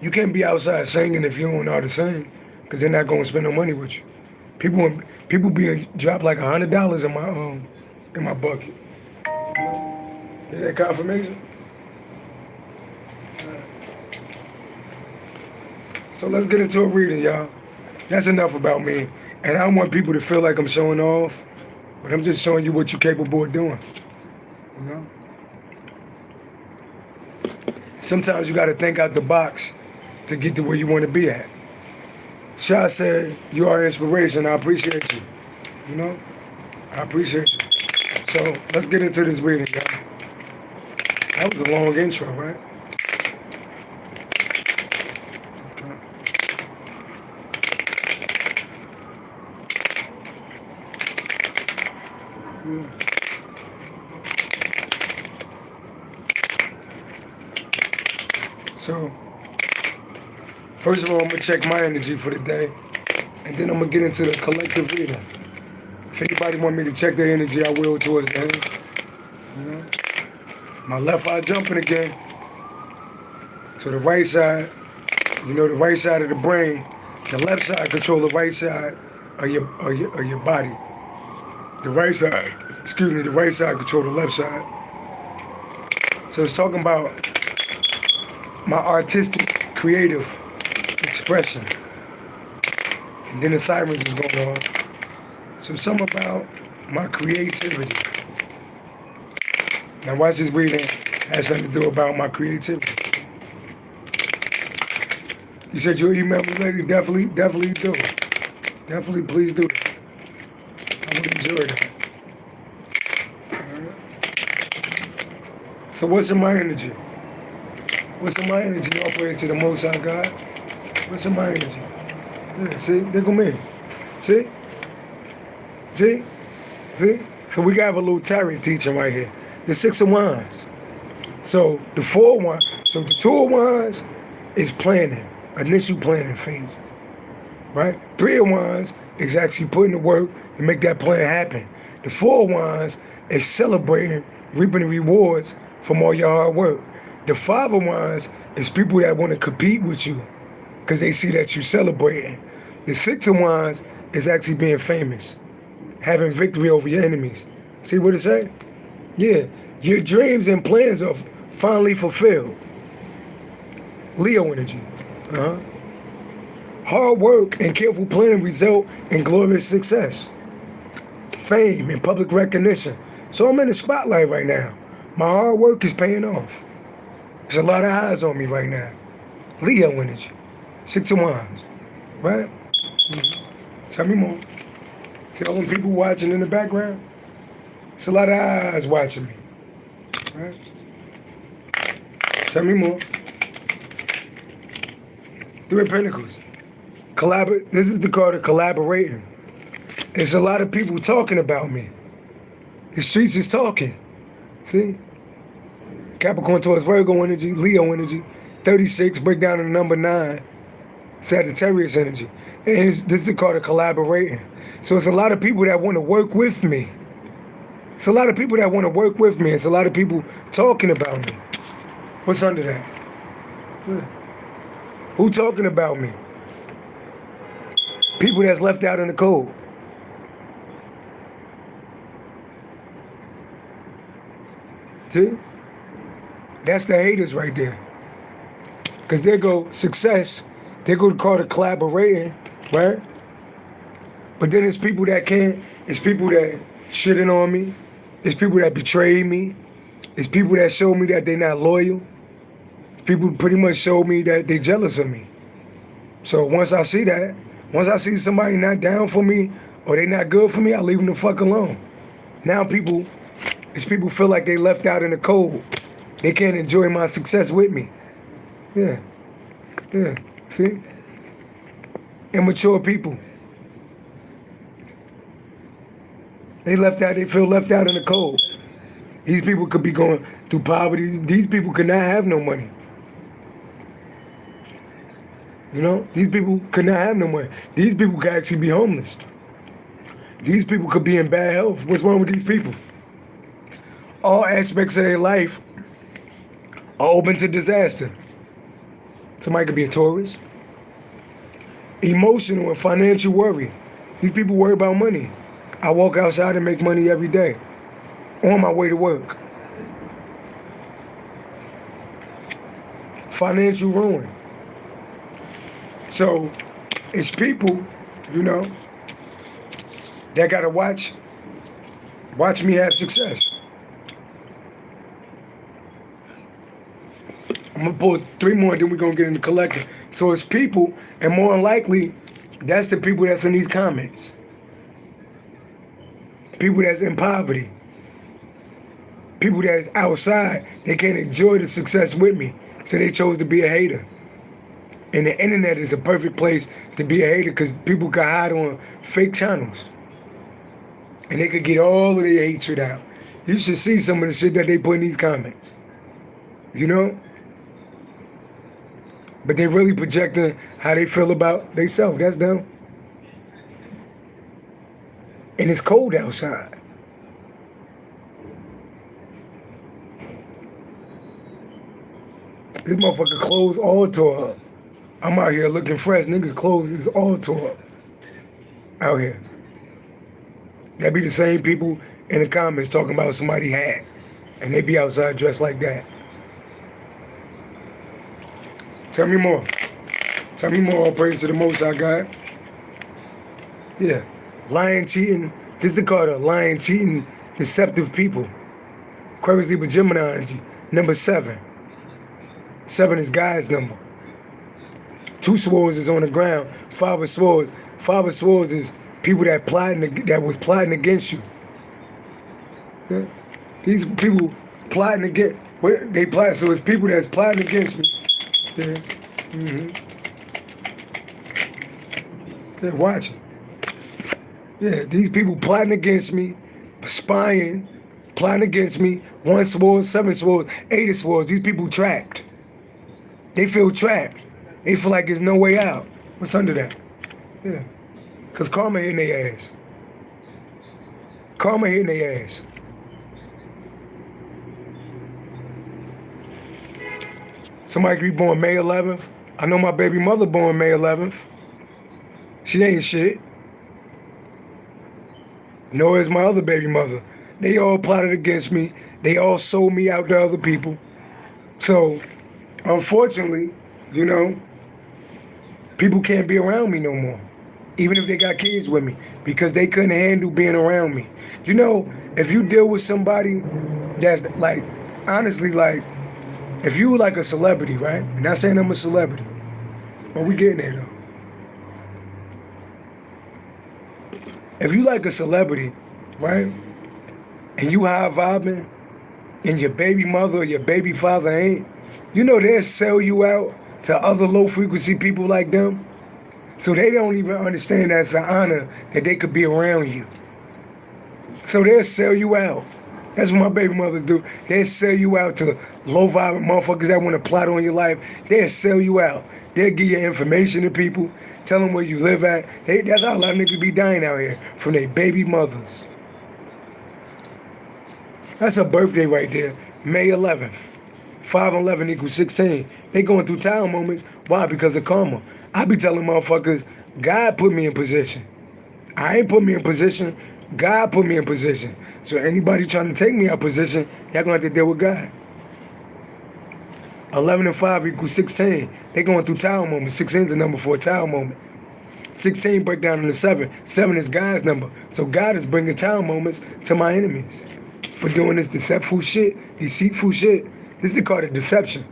You can't be outside singing if you don't know how to sing, because they're not gonna spend no money with you. People being dropped like $100 in my bucket. Get that confirmation? So let's get into a reading, y'all. That's enough about me. And I don't want people to feel like I'm showing off, but I'm just showing you what you're capable of doing. You know? Sometimes you got to think out the box to get to where you want to be at. Shah said, you are inspiration. I appreciate you. You know? I appreciate you. So, let's get into this reading, y'all. That was a long intro, right? Okay. Yeah. So, first of all, I'm going to check my energy for the day, and then I'm going to get into the collective reading. If anybody want me to check their energy, I will towards the end. You know? My left eye jumping again. So the right side, you know, the right side of the brain, the left side control the right side of your body. The right side, the right side control the left side. So it's talking about my artistic, creative expression. And then the sirens is going on. So something about my creativity. Now watch this reading has something to do about my creativity. You said you'll email me later? Definitely do. Definitely please do. I would enjoy that. Alright. So what's in my energy? What's in my energy? All praise to the Most High God. What's in my energy? Yeah, see? There go me. See? See? See? So we got a little tarot teaching right here. The 6 of Wands. So the 4 of Wands. So the 2 of Wands is planning. Initial planning phases. Right? 3 of Wands is actually putting the work to make that plan happen. The 4 of Wands is celebrating, reaping the rewards from all your hard work. The 5 of Wands is people that want to compete with you because they see that you're celebrating. The 6 of Wands is actually being famous, having victory over your enemies. See what it say? Yeah, your dreams and plans are finally fulfilled. Leo energy. Hard work and careful planning result in glorious success, fame and public recognition. So I'm in the spotlight right now. My hard work is paying off. There's a lot of eyes on me right now. Leo energy. 6 of Wands. Right? Mm-hmm. Tell me more. See all them people watching in the background? There's a lot of eyes watching me. Right? Tell me more. 3 of Pentacles. This is the card of collaborating. There's a lot of people talking about me. The streets is talking. See? Capricorn towards Virgo energy, Leo energy, 36, break down to the number 9, Sagittarius energy. And this is the card of collaborating. So it's a lot of people that want to work with me. It's a lot of people that want to work with me. It's a lot of people talking about me. What's under that? Yeah. Who talking about me? People that's left out in the cold. See? That's the haters right there. Because there go success. There go the card of collaborating, right? But then it's people that can't. It's people that shitting on me. It's people that betrayed me. It's people that show me that they're not loyal. People pretty much show me that they're jealous of me. So once I see that, once I see somebody not down for me or they not good for me, I leave them the fuck alone. Now people feel like they left out in the cold. They can't enjoy my success with me. Yeah. Yeah. See? Immature people. They feel left out in the cold. These people could be going through poverty. These people could not have no money. You know? These people could not have no money. These people could actually be homeless. These people could be in bad health. What's wrong with these people? All aspects of their life are open to disaster. Somebody could be a tourist. Emotional and financial worry. These people worry about money. I walk outside and make money every day on my way to work. Financial ruin. So it's people, you know, that gotta watch me have success. I'm gonna pull 3 more, and then we're gonna get in the collective. So it's people, and more than likely, that's the people that's in these comments. People that's in poverty. People that's outside, they can't enjoy the success with me, so they chose to be a hater. And the internet is a perfect place to be a hater because people can hide on fake channels. And they could get all of their hatred out. You should see some of the shit that they put in these comments. You know? But they really projecting how they feel about themselves. That's them. And it's cold outside. This motherfucker clothes all tore up. I'm out here looking fresh. Niggas' clothes is all tore up. Out here. That be the same people in the comments talking about somebody hat. And they be outside dressed like that. Tell me more. Tell me more. All praise to the Most High God. Yeah. Lying, cheating. This is called a lying, cheating, deceptive people. Aquarius, Libra, Gemini energy. Number 7. 7 is God's number. 2 swords is on the ground. 5 of swords. 5 of swords is people that was plotting against you. Yeah? These people plotting against. They plot. So it's people that's plotting against me. Yeah. Mm-hmm. They're watching. Yeah, these people plotting against me, spying, plotting against me. 1 sword, 7 swords, 8 of swords. These people trapped. They feel trapped. They feel like there's no way out. What's under that? Yeah. Because karma hitting their ass. Karma hitting their ass. Somebody could be born May 11th. I know my baby mother born May 11th. She ain't shit. Nor is my other baby mother. They all plotted against me. They all sold me out to other people. So, unfortunately, you know, people can't be around me no more. Even if they got kids with me. Because they couldn't handle being around me. You know, if you deal with somebody that's like, honestly, like, if you were like a celebrity, right? I'm not saying I'm a celebrity. But we getting there, though. If you like a celebrity, right? And you high vibing, and your baby mother or your baby father ain't, you know they'll sell you out to other low frequency people like them. So they don't even understand that it's an honor that they could be around you. So they'll sell you out. That's what my baby mothers do. They'll sell you out to low vibe motherfuckers that want to plot on your life. They'll sell you out. They'll give your information to people, tell them where you live at. That's how a lot of niggas be dying out here, from their baby mothers. That's her birthday right there, May 11th. 5 and 11 equals 16. They going through tower moments. Why? Because of karma. I be telling motherfuckers, God put me in position. I ain't put me in position. God put me in position. So anybody trying to take me out of position, y'all gonna have to deal with God. 11 and 5 equals 16. They going through tower moments. 16 is the number for a tower moment. 16 break down into 7. 7 is God's number. So God is bringing tower moments to my enemies for doing this deceitful shit. This is called a deception.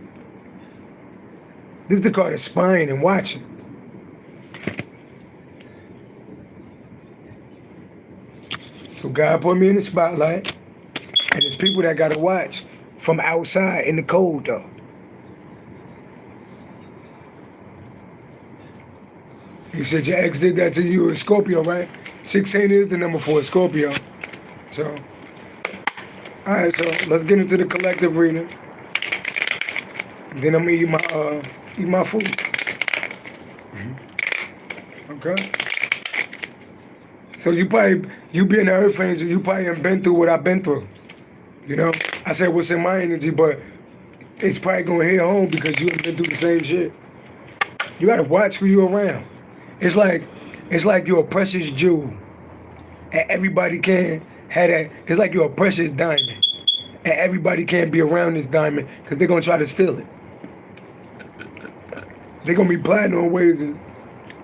This is called a spying and watching. So God put me in the spotlight, and it's people that gotta watch from outside in the cold though. You said your ex did that to you in Scorpio, right? 16 is the number for a Scorpio. So, all right, so let's get into the collective reading. Then I'm gonna eat my food. Okay. So you being an Earth Angel, you probably haven't been through what I've been through. You know? I said what's in my energy, but it's probably gonna hit home because you haven't been through the same shit. You gotta watch who you're around. It's like you're a precious jewel. And everybody can have that. It's like you're a precious diamond. And everybody can't be around this diamond because they're gonna try to steal it. They're gonna be plotting on ways that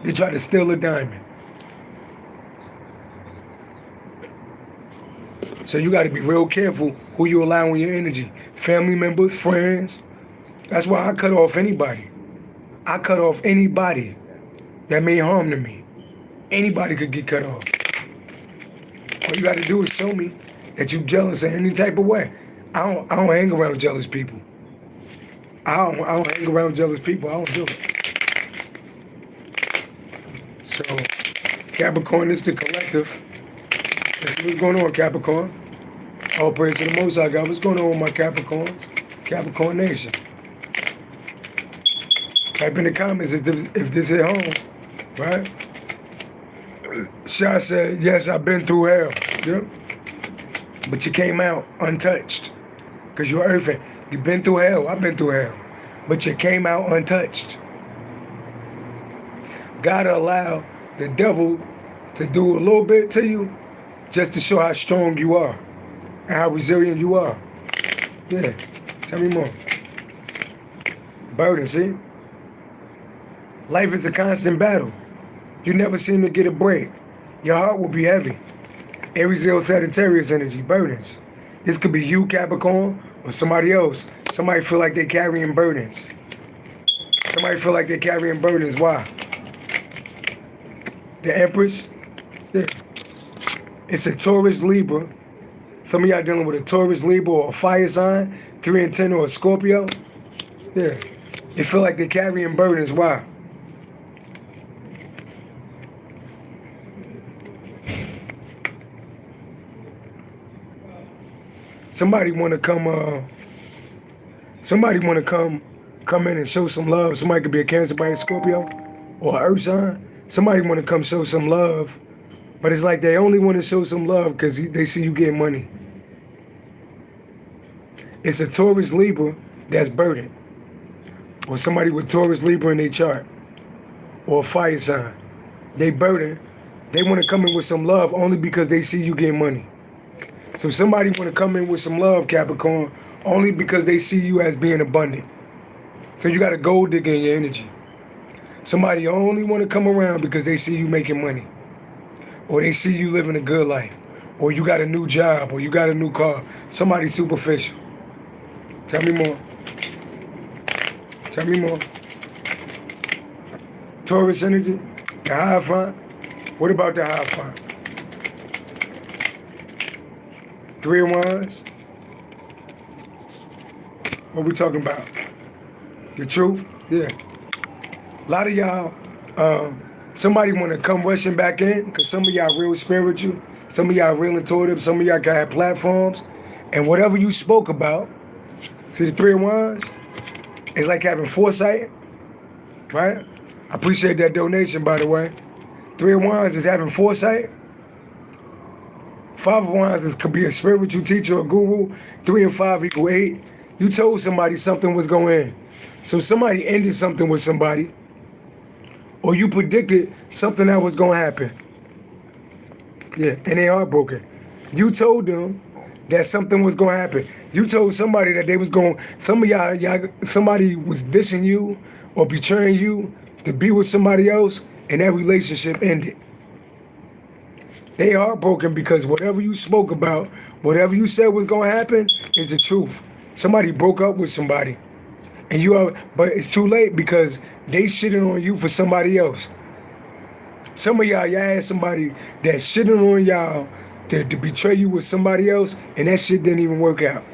they try to steal a diamond. So you got to be real careful who you allow in your energy. Family members, friends, That's why I cut off anybody. I cut off anybody that made harm to me. Anybody could get cut off. All you got to do is show me that you jealous in any type of way. I don't hang around jealous people. I don't hang around jealous people. I don't do it. So, Capricorn is the collective. Let's see what's going on, Capricorn. All praise to the Most High God. What's going on with my Capricorns? Capricorn Nation. Type in the comments if this hit home, right? Shah said, yes, I've been through hell. Yep. But you came out untouched. Because you're earthing. You've been through hell. I've been through hell. But you came out untouched. Gotta allow the devil to do a little bit to you just to show how strong you are and how resilient you are. Yeah. Tell me more. Burden, see? Life is a constant battle. You never seem to get a break. Your heart will be heavy. Aries, Leo, Sagittarius energy, burdens. This could be you, Capricorn, or somebody else. Somebody feel like they're carrying burdens. Somebody feel like they're carrying burdens. Why? The Empress. Yeah. It's a Taurus, Libra. Some of y'all dealing with a Taurus, Libra, or a fire sign, 3 and 10, or a Scorpio. Yeah. They feel like they're carrying burdens. Why? Somebody want to come in and show some love. Somebody could be a Cancer by a Scorpio or an Earth sign. Somebody want to come show some love, but it's like they only want to show some love because they see you getting money. It's a Taurus, Libra that's burdened, or somebody with Taurus, Libra in their chart, or a fire sign. They burdened. They want to come in with some love only because they see you getting money. So somebody want to come in with some love, Capricorn, only because they see you as being abundant. So you got a gold digger in your energy. Somebody only want to come around because they see you making money. Or they see you living a good life. Or you got a new job, or you got a new car. Somebody superficial. Tell me more. Tell me more. Taurus energy, the Hierophant. What about the Hierophant? 3 of Wands. What we talking about? The truth? Yeah. A lot of y'all, somebody want to come rushing back in because some of y'all real spiritual, some of y'all real intuitive, some of y'all got platforms, and whatever you spoke about, see the 3 of Wands, it's like having foresight, right? I appreciate that donation, by the way. 3 of Wands is having foresight. 5 of Wands could be a spiritual teacher or guru. 3 and 5 equal 8. You told somebody something was going in. So somebody ended something with somebody. Or you predicted something that was going to happen. Yeah, and they heartbroken. You told them that something was going to happen. You told somebody that they was going, some of y'all, somebody was dissing you or betraying you to be with somebody else, and that relationship ended. They heartbroken because whatever you spoke about, whatever you said was going to happen is the truth. Somebody broke up with somebody. And but it's too late because they shitting on you for somebody else. Some of y'all had somebody that shitting on y'all to betray you with somebody else, and that shit didn't even work out.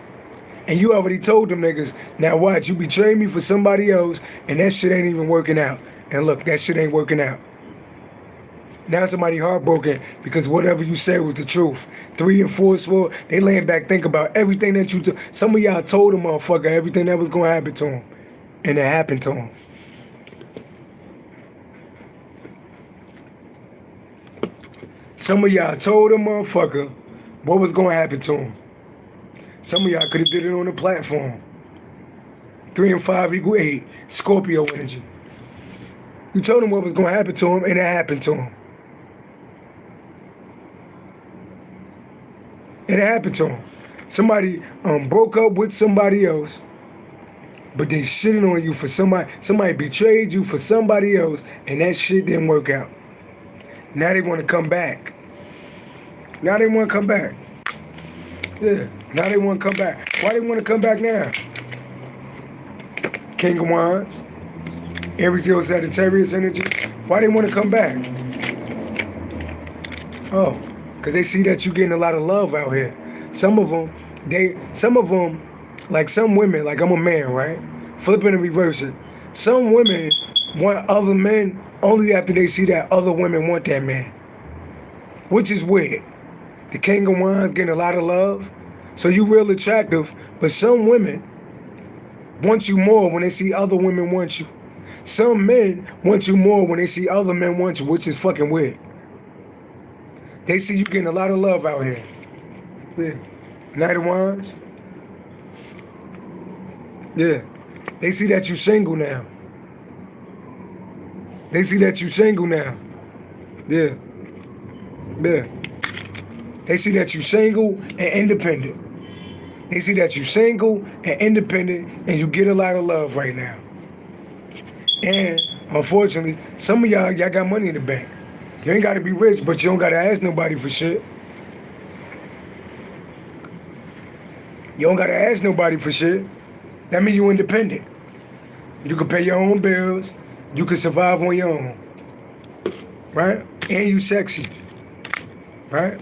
And you already told them niggas, now watch, you betray me for somebody else, and that shit ain't even working out. And look, that shit ain't working out. Now somebody heartbroken because whatever you said was the truth. 3 and 4 swore, they laying back, think about everything that you told. Some of y'all told a motherfucker everything that was going to happen to him. And it happened to him. Some of y'all told a motherfucker what was going to happen to him. Some of y'all could have did it on the platform. 3 and 5 equal 8. Scorpio energy. You told him what was going to happen to him, and it happened to him. It happened to him. Somebody broke up with somebody else, but they shitting on you for somebody. Somebody betrayed you for somebody else, and that shit didn't work out. Now they want to come back. Now they want to come back. Yeah, now they want to come back. Why they want to come back now? King of Wands, Aries, Leo, Sagittarius energy. Why they want to come back? Oh, because they see that you're getting a lot of love out here. Some of them, like some women, like I'm a man, right? Flipping and reverse it. Some women want other men only after they see that other women want that man. Which is weird. The King of Wands getting a lot of love. So you real attractive, but some women want you more when they see other women want you. Some men want you more when they see other men want you, which is fucking weird. They see you getting a lot of love out here. Yeah. Knight of Wands. Yeah. They see that you single now. They see that you single now. Yeah. Yeah. They see that you single and independent. They see that you single and independent and you get a lot of love right now. And unfortunately, some of y'all got money in the bank. You ain't got to be rich, but you don't got to ask nobody for shit. You don't got to ask nobody for shit. That means you independent. You can pay your own bills. You can survive on your own. Right? And you sexy. Right?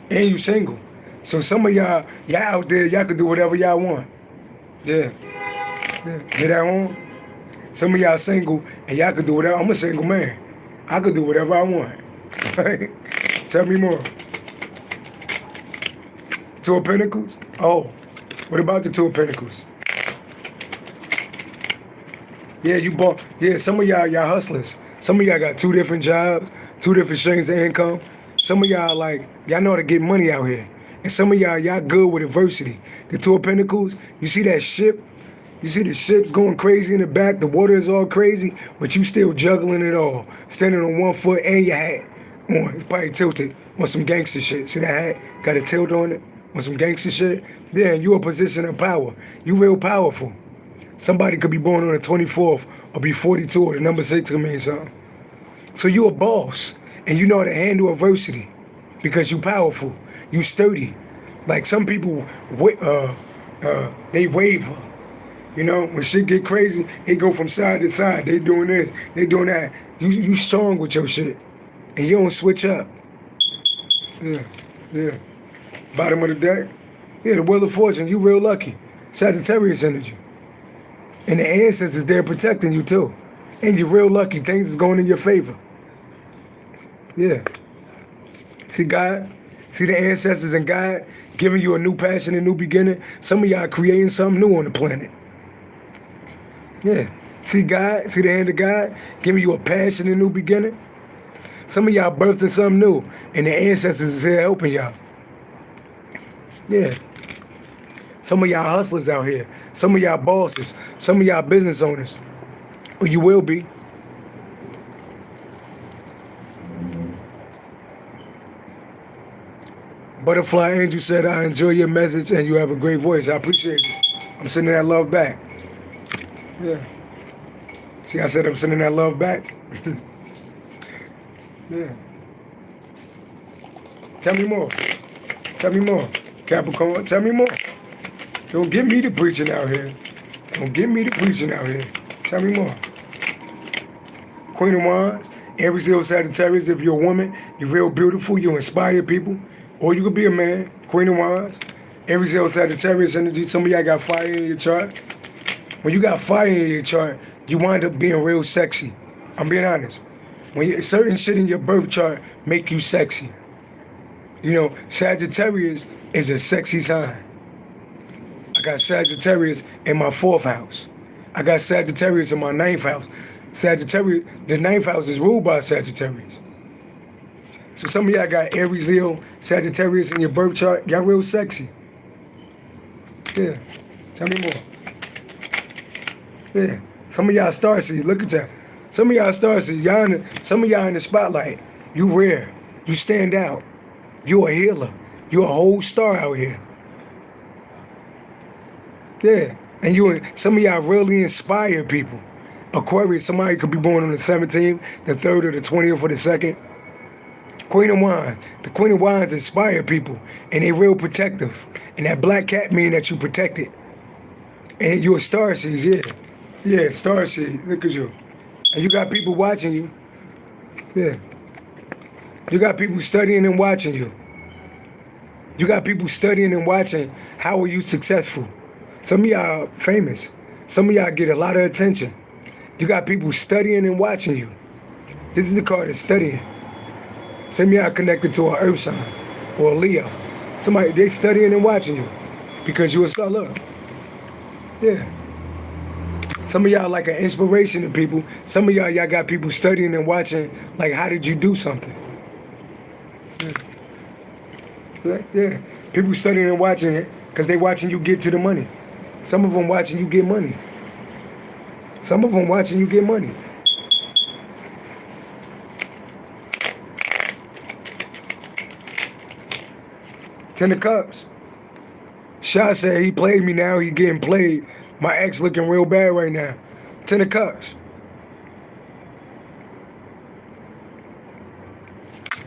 And you single. So some of y'all out there, y'all can do whatever y'all want. Yeah. Get that on? Some of y'all single and y'all can do whatever. I'm a single man. I could do whatever I want. Tell me more. Two of Pentacles? Oh, what about the Two of Pentacles? Yeah, some of y'all hustlers. Some of y'all got 2 different jobs, 2 different streams of income. Some of y'all y'all know how to get money out here. And some of y'all good with adversity. The Two of Pentacles, you see that ship? You see the ship's going crazy in the back, the water is all crazy, but you still juggling it all. Standing on 1 foot and your hat on. It's probably tilted on some gangster shit. See that hat? Got a tilt on it? On some gangster shit? Yeah, you a position of power. You real powerful. Somebody could be born on the 24th or be 42 or the number 6 could mean something. So you a boss and you know how to handle adversity because you powerful. You sturdy. Like some people, they waver. You know, when shit get crazy, they go from side to side. They doing this, they doing that. You strong with your shit. And you don't switch up. Yeah. Bottom of the deck. Yeah, the Wheel of Fortune, you real lucky. Sagittarius energy. And the ancestors, they're protecting you too. And you're real lucky. Things is going in your favor. Yeah. See God? See the ancestors and God giving you a new passion, a new beginning? Some of y'all creating something new on the planet. Yeah. See God? See the hand of God giving you a passion, a new beginning? Some of y'all birthing something new, and the ancestors is here helping y'all. Yeah. Some of y'all hustlers out here. Some of y'all bosses. Some of y'all business owners. Or you will be. Butterfly Angel said, I enjoy your message and you have a great voice. I appreciate it. I'm sending that love back. Yeah. See, I said I'm sending that love back. Yeah. Tell me more. Tell me more. Capricorn, tell me more. Don't get me to preaching out here. Don't get me to preaching out here. Tell me more. Queen of Wands, Aries, Leo, Sagittarius. If you're a woman, you're real beautiful, you inspire people. Or you could be a man, Queen of Wands, Aries, Leo, Sagittarius energy. Some of y'all got fire in your chart. When you got fire in your chart, you wind up being real sexy. I'm being honest. When certain shit in your birth chart make you sexy. You know, Sagittarius is a sexy sign. I got Sagittarius in my 4th house. I got Sagittarius in my 9th house. Sagittarius, the 9th house is ruled by Sagittarius. So some of y'all got Aries, Leo, Sagittarius in your birth chart. Y'all real sexy. Yeah. Tell me more. Yeah. Some of y'all starseed. Look at y'all. Some of y'all starseed. Some of y'all in the spotlight. You rare. You stand out. You a healer. You a whole star out here. Yeah. And some of y'all really inspire people. Aquarius, somebody could be born on the 17th, the 3rd, or the 20th, or the 2nd. Queen of Wands. The Queen of Wands inspire people, and they real protective. And that black cat mean that you protected. And you a starseed, yeah. Yeah, starseed. Look at you. And you got people watching you. Yeah. You got people studying and watching you. You got people studying and watching how are you successful. Some of y'all famous. Some of y'all get a lot of attention. You got people studying and watching you. This is the card of studying. Some of y'all connected to an earth sign or a Leo. Somebody, they studying and watching you because you a scholar. Yeah. Some of y'all like an inspiration to people. Some of y'all got people studying and watching, like, how did you do something? Yeah. People studying and watching it because they watching you get to the money. Some of them watching you get money. Some of them watching you get money. Ten of Cups. Shah said he played me now, he getting played. My ex looking real bad right now. Ten of Cups.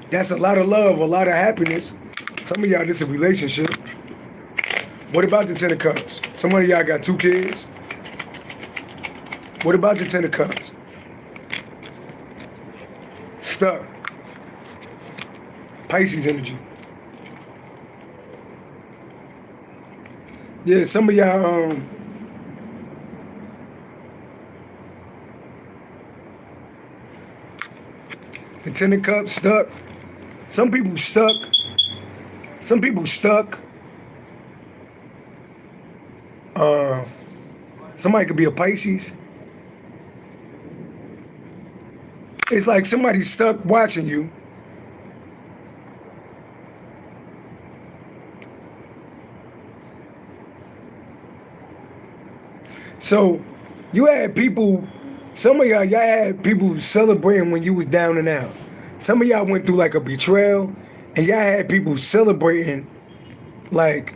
That's a lot of love, a lot of happiness. Some of y'all, this is a relationship. What about the Ten of Cups? Some of y'all got 2 kids. What about the Ten of Cups? Stuck. Pisces energy. Yeah, some of y'all, the Ten of Cups stuck. Some people stuck. Some people stuck. Somebody could be a Pisces. It's like somebody stuck watching you. So you had people, some of y'all had people celebrating when you was down and out. Some of y'all went through like a betrayal, and y'all had people celebrating like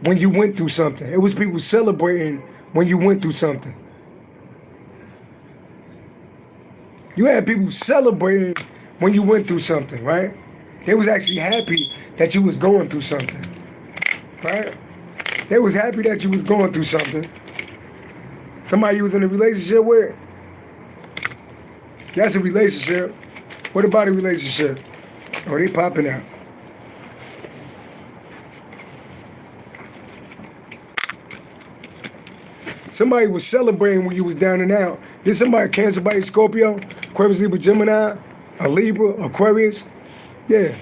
when you went through something. It was people celebrating when you went through something. You had people celebrating when you went through something, right? They was actually happy that you was going through something, right? They was happy that you was going through something. Somebody you was in a relationship with? That's a relationship. What about a relationship? Oh, they popping out. Somebody was celebrating when you was down and out. Did somebody Cancer, somebody Scorpio, Aquarius, Libra, Gemini, a Libra, Aquarius? Yeah.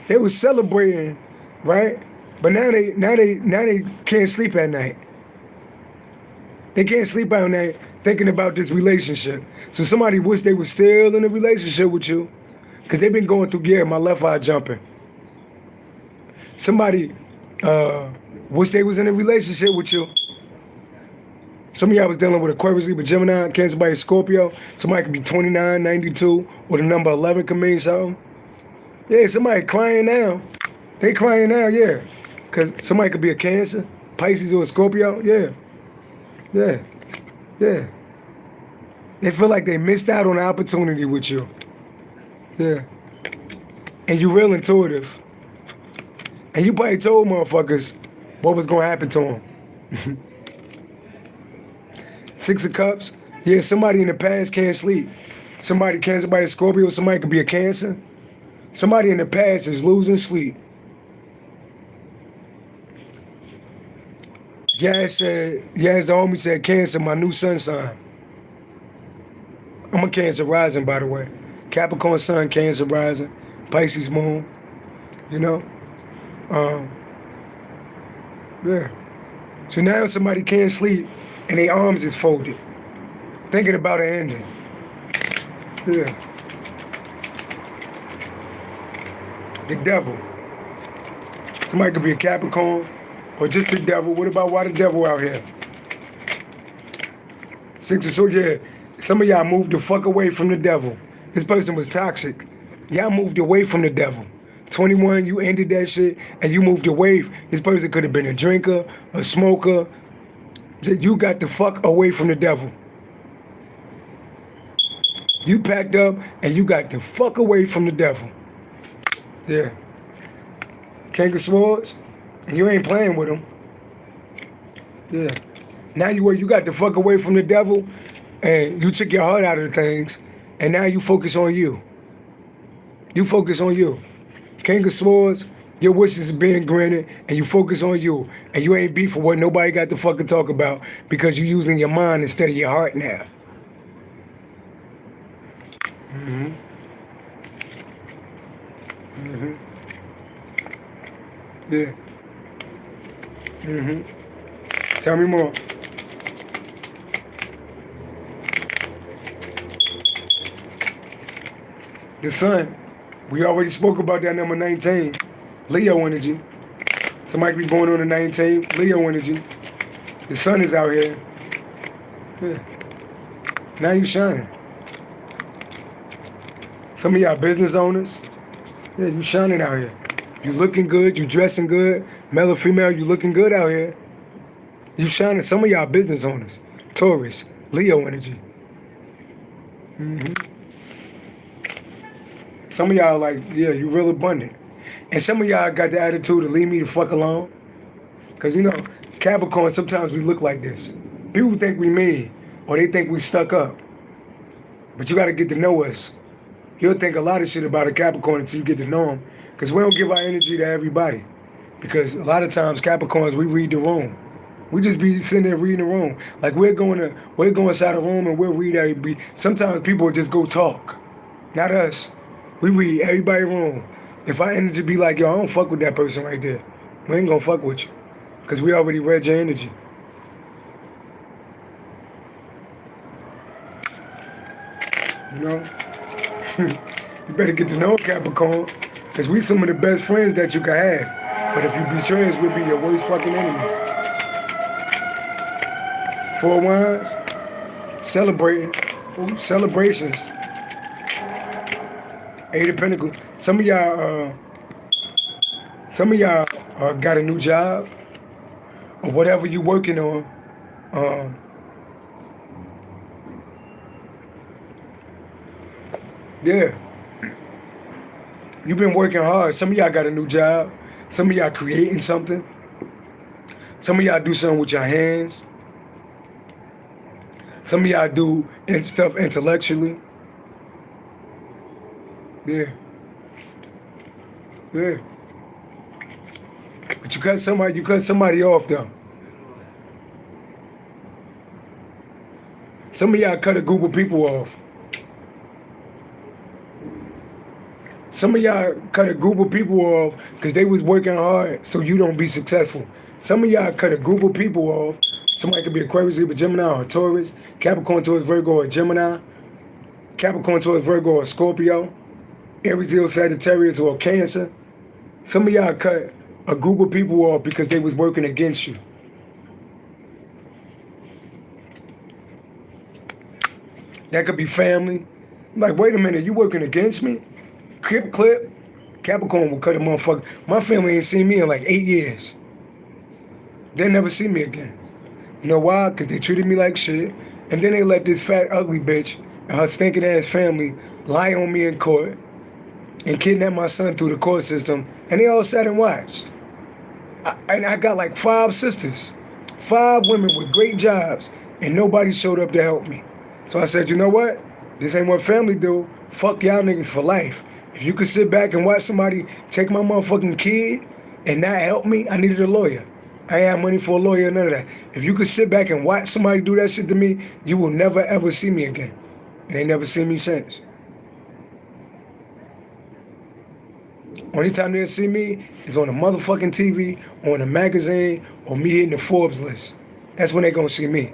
They was celebrating, right? But now they can't sleep at night. They can't sleep at night thinking about this relationship. So somebody wish they was still in a relationship with you because they've been going through, yeah, my left eye jumping. Somebody wish they was in a relationship with you. Some of y'all was dealing with Aquarius, Libra, Gemini, Cancer, somebody Scorpio. Somebody could be 29, 92, or the number 11 could mean something. Yeah, somebody crying now. They crying now, yeah. Because somebody could be a Cancer, Pisces, or a Scorpio, yeah. Yeah, yeah. They feel like they missed out on the opportunity with you. Yeah. And you real intuitive. And you probably told motherfuckers what was going to happen to them. 6 of Cups. Yeah, somebody in the past can't sleep. Somebody Cancer, somebody Scorpio, somebody could be a Cancer. Somebody in the past is losing sleep. Yaz said, Yaz the homie said, Cancer, my new sun sign. I'm a Cancer rising, by the way. Capricorn sun, Cancer rising, Pisces moon, you know? Yeah. So now somebody can't sleep and their arms is folded, thinking about an ending. Yeah. The devil. Somebody could be a Capricorn or just the devil. What about why the devil out here? 6 of Swords, yeah. Some of y'all moved the fuck away from the devil. This person was toxic. Y'all moved away from the devil. 21, you ended that shit and you moved away. This person could have been a drinker, a smoker. You got the fuck away from the devil. You packed up and you got the fuck away from the devil. Yeah. King of Swords, and you ain't playing with him. Yeah. Now you got the fuck away from the devil, and you took your heart out of the things, and now you focus on you. You focus on you. King of Swords, your wishes is being granted, and you focus on you, and you ain't beef for what nobody got to fucking talk about because you're using your mind instead of your heart now. Mm-hmm. Mm-hmm. Yeah. Mm-hmm. Tell me more. The sun. We already spoke about that number 19. Leo energy. Somebody be born on the 19th. Leo energy. The sun is out here. Yeah. Now you shining. Some of y'all business owners. Yeah, you shining out here. You looking good. You dressing good. Male or female, you looking good out here. You shining. Some of y'all business owners. Taurus. Leo energy. Mm-hmm. Some of y'all like, yeah, you real abundant. And some of y'all got the attitude to leave me the fuck alone. Because, you know, Capricorn, sometimes we look like this. People think we mean, or they think we stuck up. But you got to get to know us. You'll think a lot of shit about a Capricorn until you get to know them. Because we don't give our energy to everybody. Because a lot of times, Capricorns, we read the room. We just be sitting there reading the room. Like, we'll go inside the room and we'll read everybody. Sometimes people will just go talk. Not us. We read everybody's room. If our energy be like, yo, I don't fuck with that person right there, we ain't gonna fuck with you. Because we already read your energy. You know? You better get to know Capricorn. Because we some of the best friends that you can have. But if you betray us, we'll be your worst fucking enemy. 4 Wands. Celebrating. Ooh, celebrations. 8 of Pentacles. Some of y'all got a new job or whatever you working on. Yeah. You've been working hard. Some of y'all got a new job. Some of y'all creating something. Some of y'all do something with your hands. Some of y'all do stuff intellectually. Yeah. Yeah. But you cut somebody off though. Some of y'all cut a group of people off. Some of y'all cut a group of people off because they was working hard so you don't be successful. Some of y'all cut a group of people off. Somebody could be Aquarius, Libra, Gemini, or Taurus. Capricorn, Taurus, Virgo, or Gemini. Capricorn, Taurus, Virgo, or Scorpio. Aries, Leo, Sagittarius, or Cancer. Some of y'all cut a group of people off because they was working against you. That could be family. Like, wait a minute, you working against me? Clip. Capricorn will cut a motherfucker. My family ain't seen me in like 8 years. They'll never see me again. You know why? Because they treated me like shit. And then they let this fat, ugly bitch and her stinking ass family lie on me in court and kidnap my son through the court system. And they all sat and watched. I got like 5 sisters. 5 women with great jobs. And nobody showed up to help me. So I said, you know what? This ain't what family do. Fuck y'all niggas for life. If you could sit back and watch somebody take my motherfucking kid and not help me, I needed a lawyer. I ain't have money for a lawyer, none of that. If you could sit back and watch somebody do that shit to me, you will never ever see me again. And they never seen me since. Only time they'll see me is on the motherfucking TV, or in a magazine, or me hitting the Forbes list. That's when they gonna see me.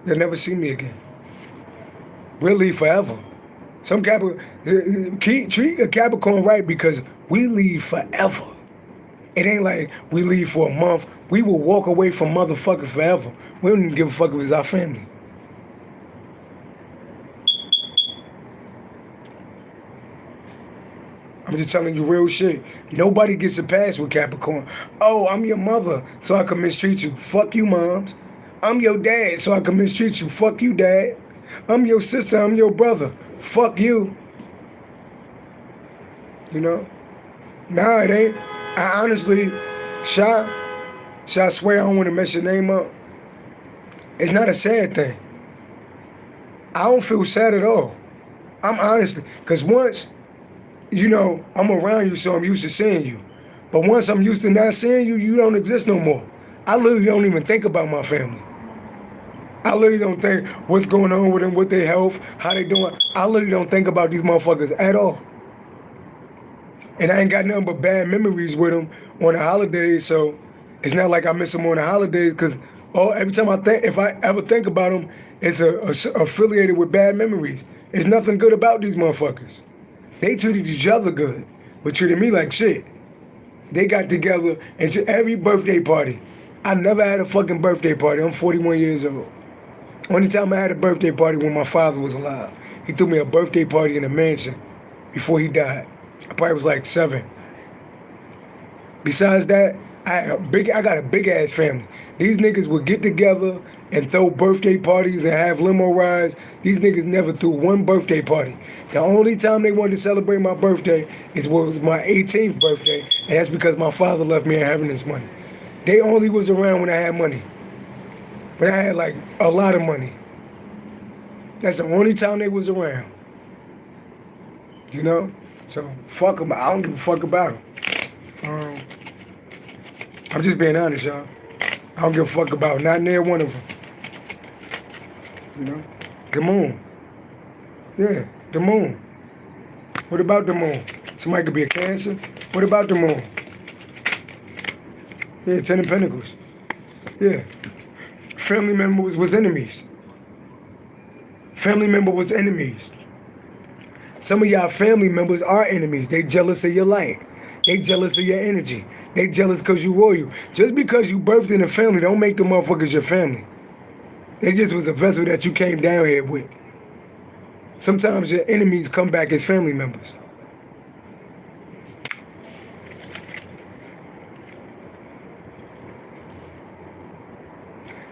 They'll never see me again. We'll leave forever. Some Capricorn, treat a Capricorn right because we leave forever. It ain't like we leave for a month. We will walk away from motherfuckers forever. We don't even give a fuck if it's our family. I'm just telling you real shit. Nobody gets a pass with Capricorn. Oh, I'm your mother, so I can mistreat you. Fuck you, moms. I'm your dad, so I can mistreat you. Fuck you, dad. I'm your sister, I'm your brother. Fuck you. You know? Nah, it ain't. I honestly, Sha, I swear I don't want to mess your name up. It's not a sad thing. I don't feel sad at all. I'm honestly, because once, you know, I'm around you, so I'm used to seeing you. But once I'm used to not seeing you, you don't exist no more. I literally don't even think about my family. I literally don't think what's going on with them, with their health, how they doing. I literally don't think about these motherfuckers at all. And I ain't got nothing but bad memories with them on the holidays, so it's not like I miss them on the holidays, because every time if I ever think about them, it's affiliated with bad memories. There's nothing good about these motherfuckers. They treated each other good, but treated me like shit. They got together and to every birthday party. I never had a fucking birthday party. I'm 41 years old. Only time I had a birthday party when my father was alive. He threw me a birthday party in a mansion before he died. I probably was like 7. Besides that, I got a big ass family. These niggas would get together and throw birthday parties and have limo rides. These niggas never threw one birthday party. The only time they wanted to celebrate my birthday was my 18th birthday, and that's because my father left me in heaven this money. They only was around when I had money. But I had like a lot of money. That's the only time they was around. You know? So fuck them. I don't give a fuck about them. I'm just being honest, y'all. I don't give a fuck about not near one of them. You know? The moon. Yeah, the moon. What about the moon? Somebody could be a Cancer. What about the moon? Yeah, 10 of Pentacles. Yeah. Family members was enemies. Family member was enemies. Some of y'all family members are enemies. They jealous of your light. They jealous of your energy. They jealous because you royal. Just because you birthed in a family don't make the motherfuckers your family. It just was a vessel that you came down here with. Sometimes your enemies come back as family members.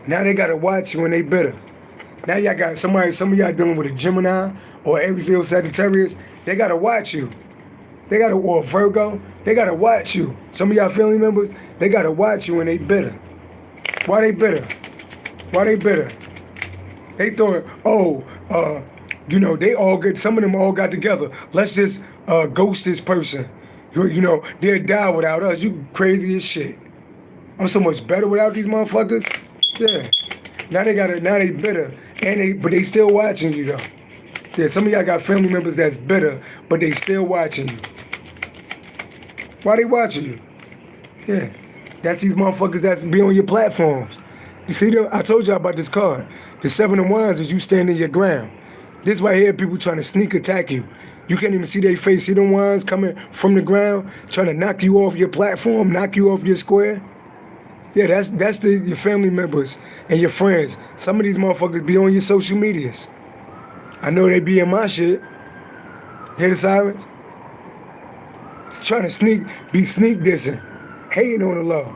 Now they gotta watch you when they bitter. Now y'all got some of y'all dealing with a Gemini or Aries or Sagittarius. They gotta watch you. Or a Virgo. They gotta watch you. Some of y'all family members, they gotta watch you when they bitter. Why they bitter? Why they bitter? They thought, you know, they all good. Some of them all got together. Let's just ghost this person. You know, they'll die without us. You crazy as shit. I'm so much better without these motherfuckers. Yeah. Now they bitter. But they still watching you though. Yeah, some of y'all got family members that's bitter, but they still watching you. Why they watching you? Yeah. That's these motherfuckers that's be on your platforms. You see them? I told y'all about this card. The 7 of Wands is you standing your ground. This right here, people trying to sneak attack you. You can't even see their face. See them wands coming from the ground, trying to knock you off your platform, knock you off your square. Yeah, that's your family members and your friends. Some of these motherfuckers be on your social medias. I know they be in my shit. Hear the sirens? It's trying to be sneak dissing, hating on the law.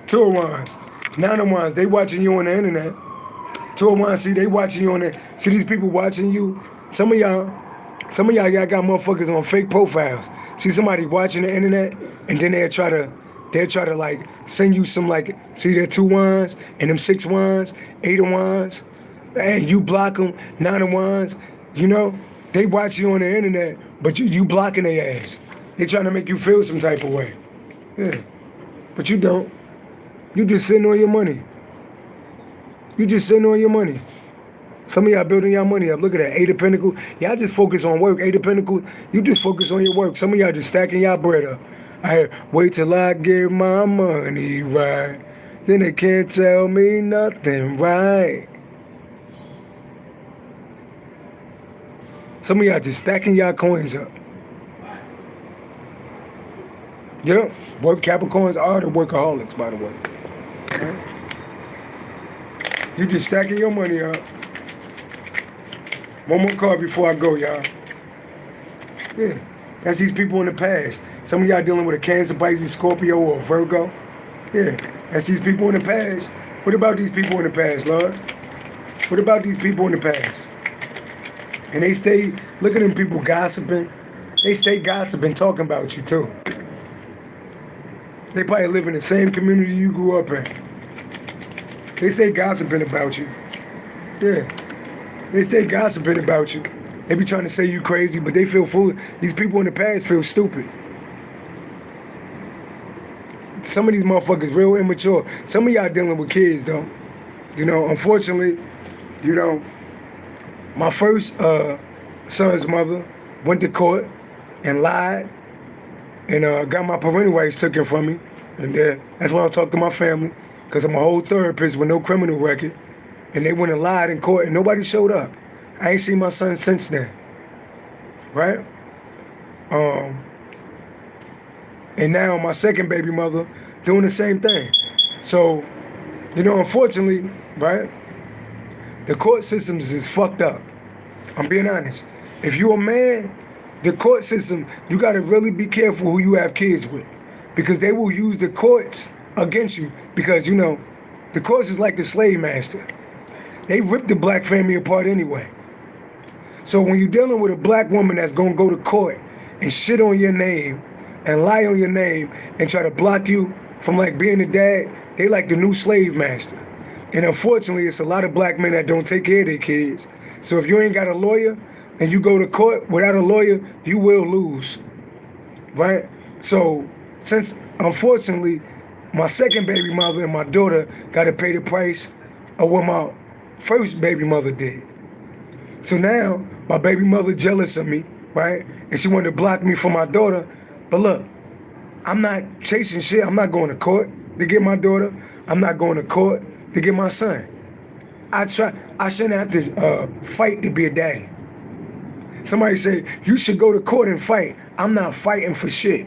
Two of Wands, 9 of Wands, they watching you on the internet. 2 of Wands, see, they watching you on the, see these people watching you. Some of y'all got motherfuckers on fake profiles. See somebody watching the internet, and then they'll try to like send you some like, see their 2 Wands, and them 6 Wands, 8 of Wands, and you block them, 9 of Wands, you know? They watch you on the internet, but you blocking their ass. They trying to make you feel some type of way. Yeah, but you don't. You just sitting on your money. You just sitting on your money. Some of y'all building y'all money up. Look at that, 8 of Pentacles. Y'all just focus on work. 8 of Pentacles, you just focus on your work. Some of y'all just stacking y'all bread up. I wait till I get my money right. Then they can't tell me nothing right. Some of y'all just stacking y'all coins up. Yeah, Capricorns are the workaholics, by the way. Right? You just stacking your money up. One more card before I go, y'all. Yeah, that's these people in the past. Some of y'all dealing with a Cancer, Pisces, Scorpio, or a Virgo. Yeah, that's these people in the past. What about these people in the past, Lord? What about these people in the past? And they stay, look at them people gossiping. They stay gossiping, talking about you too. They probably live in the same community you grew up in. They stay gossiping about you. Yeah. They stay gossiping about you. They be trying to say you crazy, but they feel foolish. These people in the past feel stupid. Some of these motherfuckers real immature. Some of y'all dealing with kids though. You know, unfortunately, you know, my first son's mother went to court and lied and got my parental rights taken from me. And that's why I talk to my family, because I'm a whole therapist with no criminal record. And they went and lied in court and nobody showed up. I ain't seen my son since then. Right? And now my second baby mother doing the same thing. So, you know, unfortunately, right, the court systems is fucked up. I'm being honest. If you're a man, the court system, you gotta really be careful who you have kids with, because they will use the courts against you, because, you know, the courts is like the slave master. They rip the black family apart anyway. So when you're dealing with a black woman that's gonna go to court and shit on your name and lie on your name and try to block you from like being a dad, they like the new slave master. And unfortunately, it's a lot of black men that don't take care of their kids. So if you ain't got a lawyer and you go to court without a lawyer, you will lose, right? So since, unfortunately, my second baby mother and my daughter got to pay the price of what my first baby mother did. So now my baby mother jealous of me, right? And she wanted to block me from my daughter. But look, I'm not chasing shit. I'm not going to court to get my daughter. I'm not going to court to get my son. I shouldn't have to fight to be a daddy. Somebody say, you should go to court and fight. I'm not fighting for shit.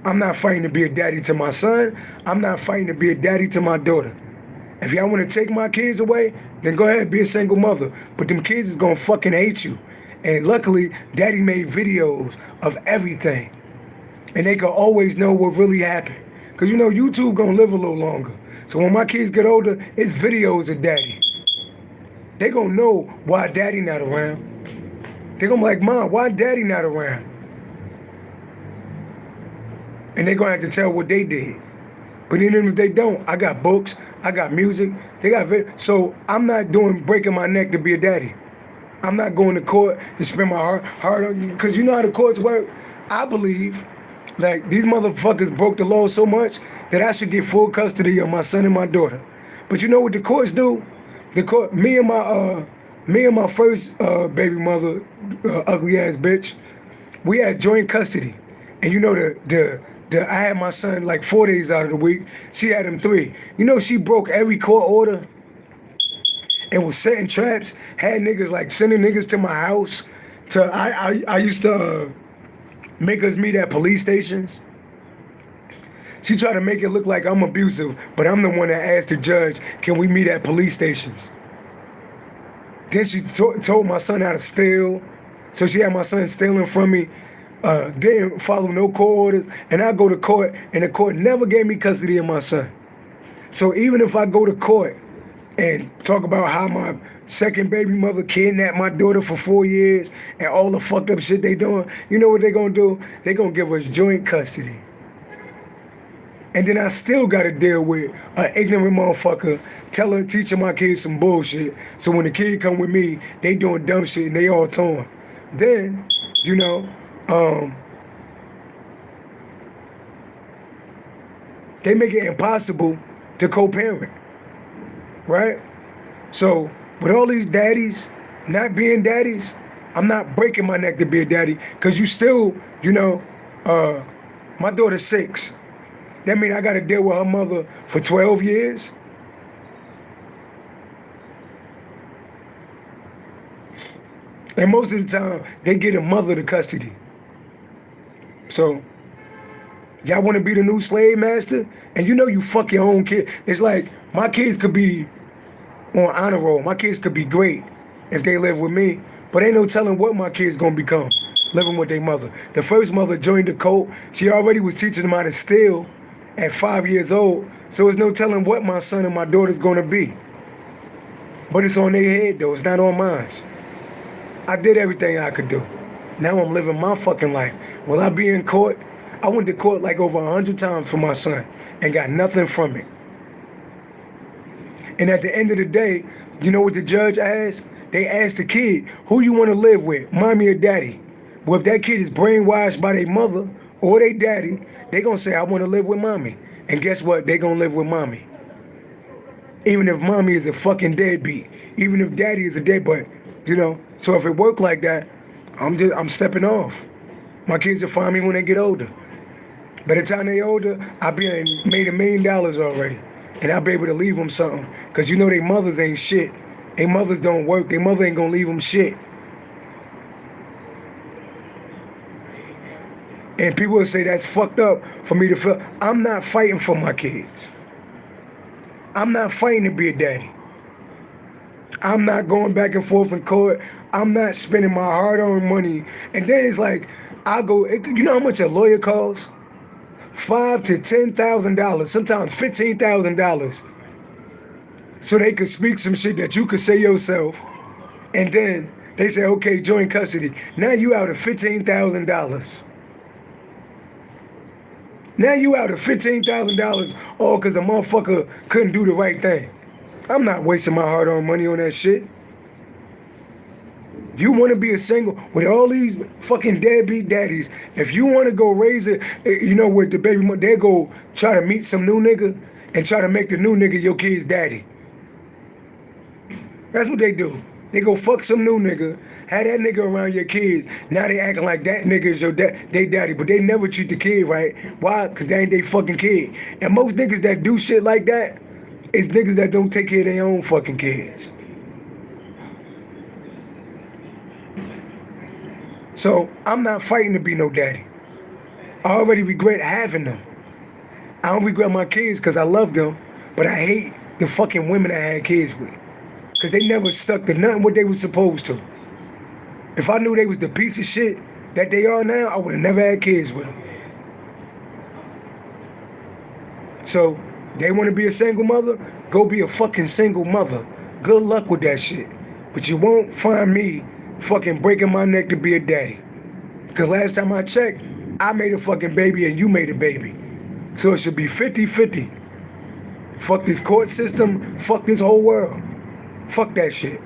I'm not fighting to be a daddy to my son. I'm not fighting to be a daddy to my daughter. If y'all want to take my kids away, then go ahead, be a single mother. But them kids is going to fucking hate you. And luckily, daddy made videos of everything. And they can always know what really happened. Because, you know, YouTube going to live a little longer. So when my kids get older, it's videos of daddy. They going to know why daddy not around. They going to be like, Mom, why daddy not around? And they going to have to tell what they did. But even if they don't, I got books, I got music, they got so I'm not breaking my neck to be a daddy. I'm not going to court to spend my heart on you, because you know how the courts work. I believe, like, these motherfuckers broke the law so much that I should get full custody of my son and my daughter. But you know what the courts do? The court, me and my first baby mother, ugly ass bitch, we had joint custody. And you know I had my son like 4 days out of the week. She had him 3. You know, she broke every court order and was setting traps. Had niggas like sending niggas to my house. I used to make us meet at police stations. She tried to make it look like I'm abusive, but I'm the one that asked the judge, can we meet at police stations? Then she told my son how to steal. So she had my son stealing from me. Didn't follow no court orders, and I go to court, and the court never gave me custody of my son. So even if I go to court and talk about how my second baby mother kidnapped my daughter for 4 years and all the fucked up shit they doing, you know what they gonna do? They gonna give us joint custody. And then I still gotta deal with an ignorant motherfucker teaching my kids some bullshit. So when the kid come with me, they doing dumb shit and they all torn. Then, you know, they make it impossible to co-parent, right? So with all these daddies not being daddies, I'm not breaking my neck to be a daddy, because you still, you know, my daughter's 6. That means I got to deal with her mother for 12 years. And most of the time, they get a mother to custody. So, y'all want to be the new slave master? And you know you fuck your own kid. It's like, my kids could be on honor roll. My kids could be great if they live with me. But ain't no telling what my kids gonna become living with their mother. The first mother joined the cult. She already was teaching them how to steal at 5 years old. So there's no telling what my son and my daughter's gonna be. But it's on their head, though. It's not on mine. I did everything I could do. Now I'm living my fucking life. Will I be in court? I went to court like over 100 times for my son and got nothing from it. And at the end of the day, you know what the judge asked? They asked the kid, who you want to live with, mommy or daddy? Well, if that kid is brainwashed by their mother or their daddy, they going to say, I want to live with mommy. And guess what? They going to live with mommy. Even if mommy is a fucking deadbeat. Even if daddy is a deadbeat. You know, so if it worked like that, I'm stepping off. My kids will find me when they get older. By the time they older, I'll be made $1 million already. And I'll be able to leave them something. Because you know their mothers ain't shit. Their mothers don't work. Their mother ain't going to leave them shit. And people will say that's fucked up for me to feel. I'm not fighting for my kids. I'm not fighting to be a daddy. I'm not going back and forth in court. I'm not spending my hard-earned money. And then it's like, you know how much a lawyer costs? $5,000 to $10,000, sometimes $15,000. So they could speak some shit that you could say yourself. And then they say, okay, join custody. Now you out of $15,000. Now you out of $15,000 all because a motherfucker couldn't do the right thing. I'm not wasting my hard-earned money on that shit. You want to be a single with all these fucking deadbeat daddies. If you want to go raise it, you know, with the baby mother, they go try to meet some new nigga and try to make the new nigga your kid's daddy. That's what they do. They go fuck some new nigga, have that nigga around your kids. Now they acting like that nigga is they daddy, but they never treat the kid right. Why? Because they ain't they fucking kid. And most niggas that do shit like that is niggas that don't take care of their own fucking kids. So I'm not fighting to be no daddy. I already regret having them. I don't regret my kids because I love them, but I hate the fucking women I had kids with. Because they never stuck to nothing what they was supposed to. If I knew they was the piece of shit that they are now, I would have never had kids with them. So, they want to be a single mother? Go be a fucking single mother. Good luck with that shit. But you won't find me fucking breaking my neck to be a daddy. Because last time I checked, I made a fucking baby and you made a baby. So it should be 50-50. Fuck this court system. Fuck this whole world. Fuck that shit.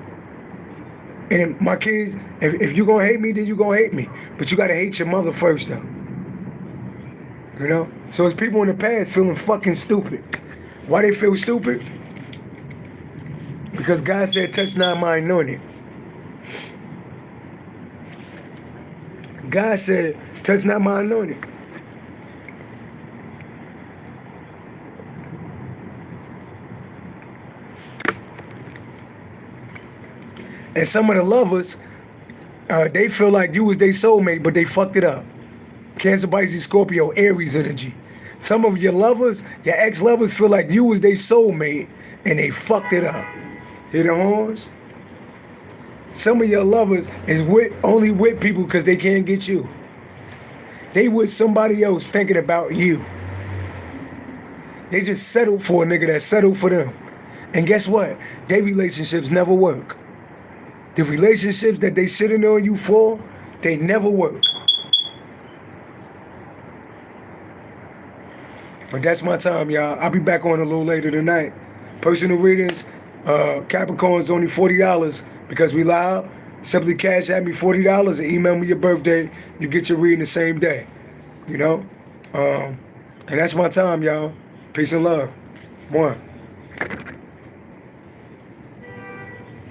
And my kids, if you gonna hate me, then you gonna hate me. But you gotta hate your mother first, though. You know? So it's people in the past feeling fucking stupid. Why they feel stupid? Because God said, touch not my anointed. God said, touch not my anointed. And some of the lovers, they feel like you was their soulmate, but they fucked it up. Cancer, Pisces, Scorpio, Aries energy. Some of your lovers, your ex-lovers feel like you was their soulmate, and they fucked it up. Hear the horns? Some of your lovers is only with people because they can't get you. They with somebody else thinking about you. They just settled for a nigga that settled for them. And guess what? Their relationships never work. The relationships that they sitting on you for, they never work. But that's my time, y'all. I'll be back on a little later tonight. Personal readings, Capricorn's only $40 because we live. Simply cash at me $40 and email me your birthday. You get your reading the same day. You know? And that's my time, y'all. Peace and love. One.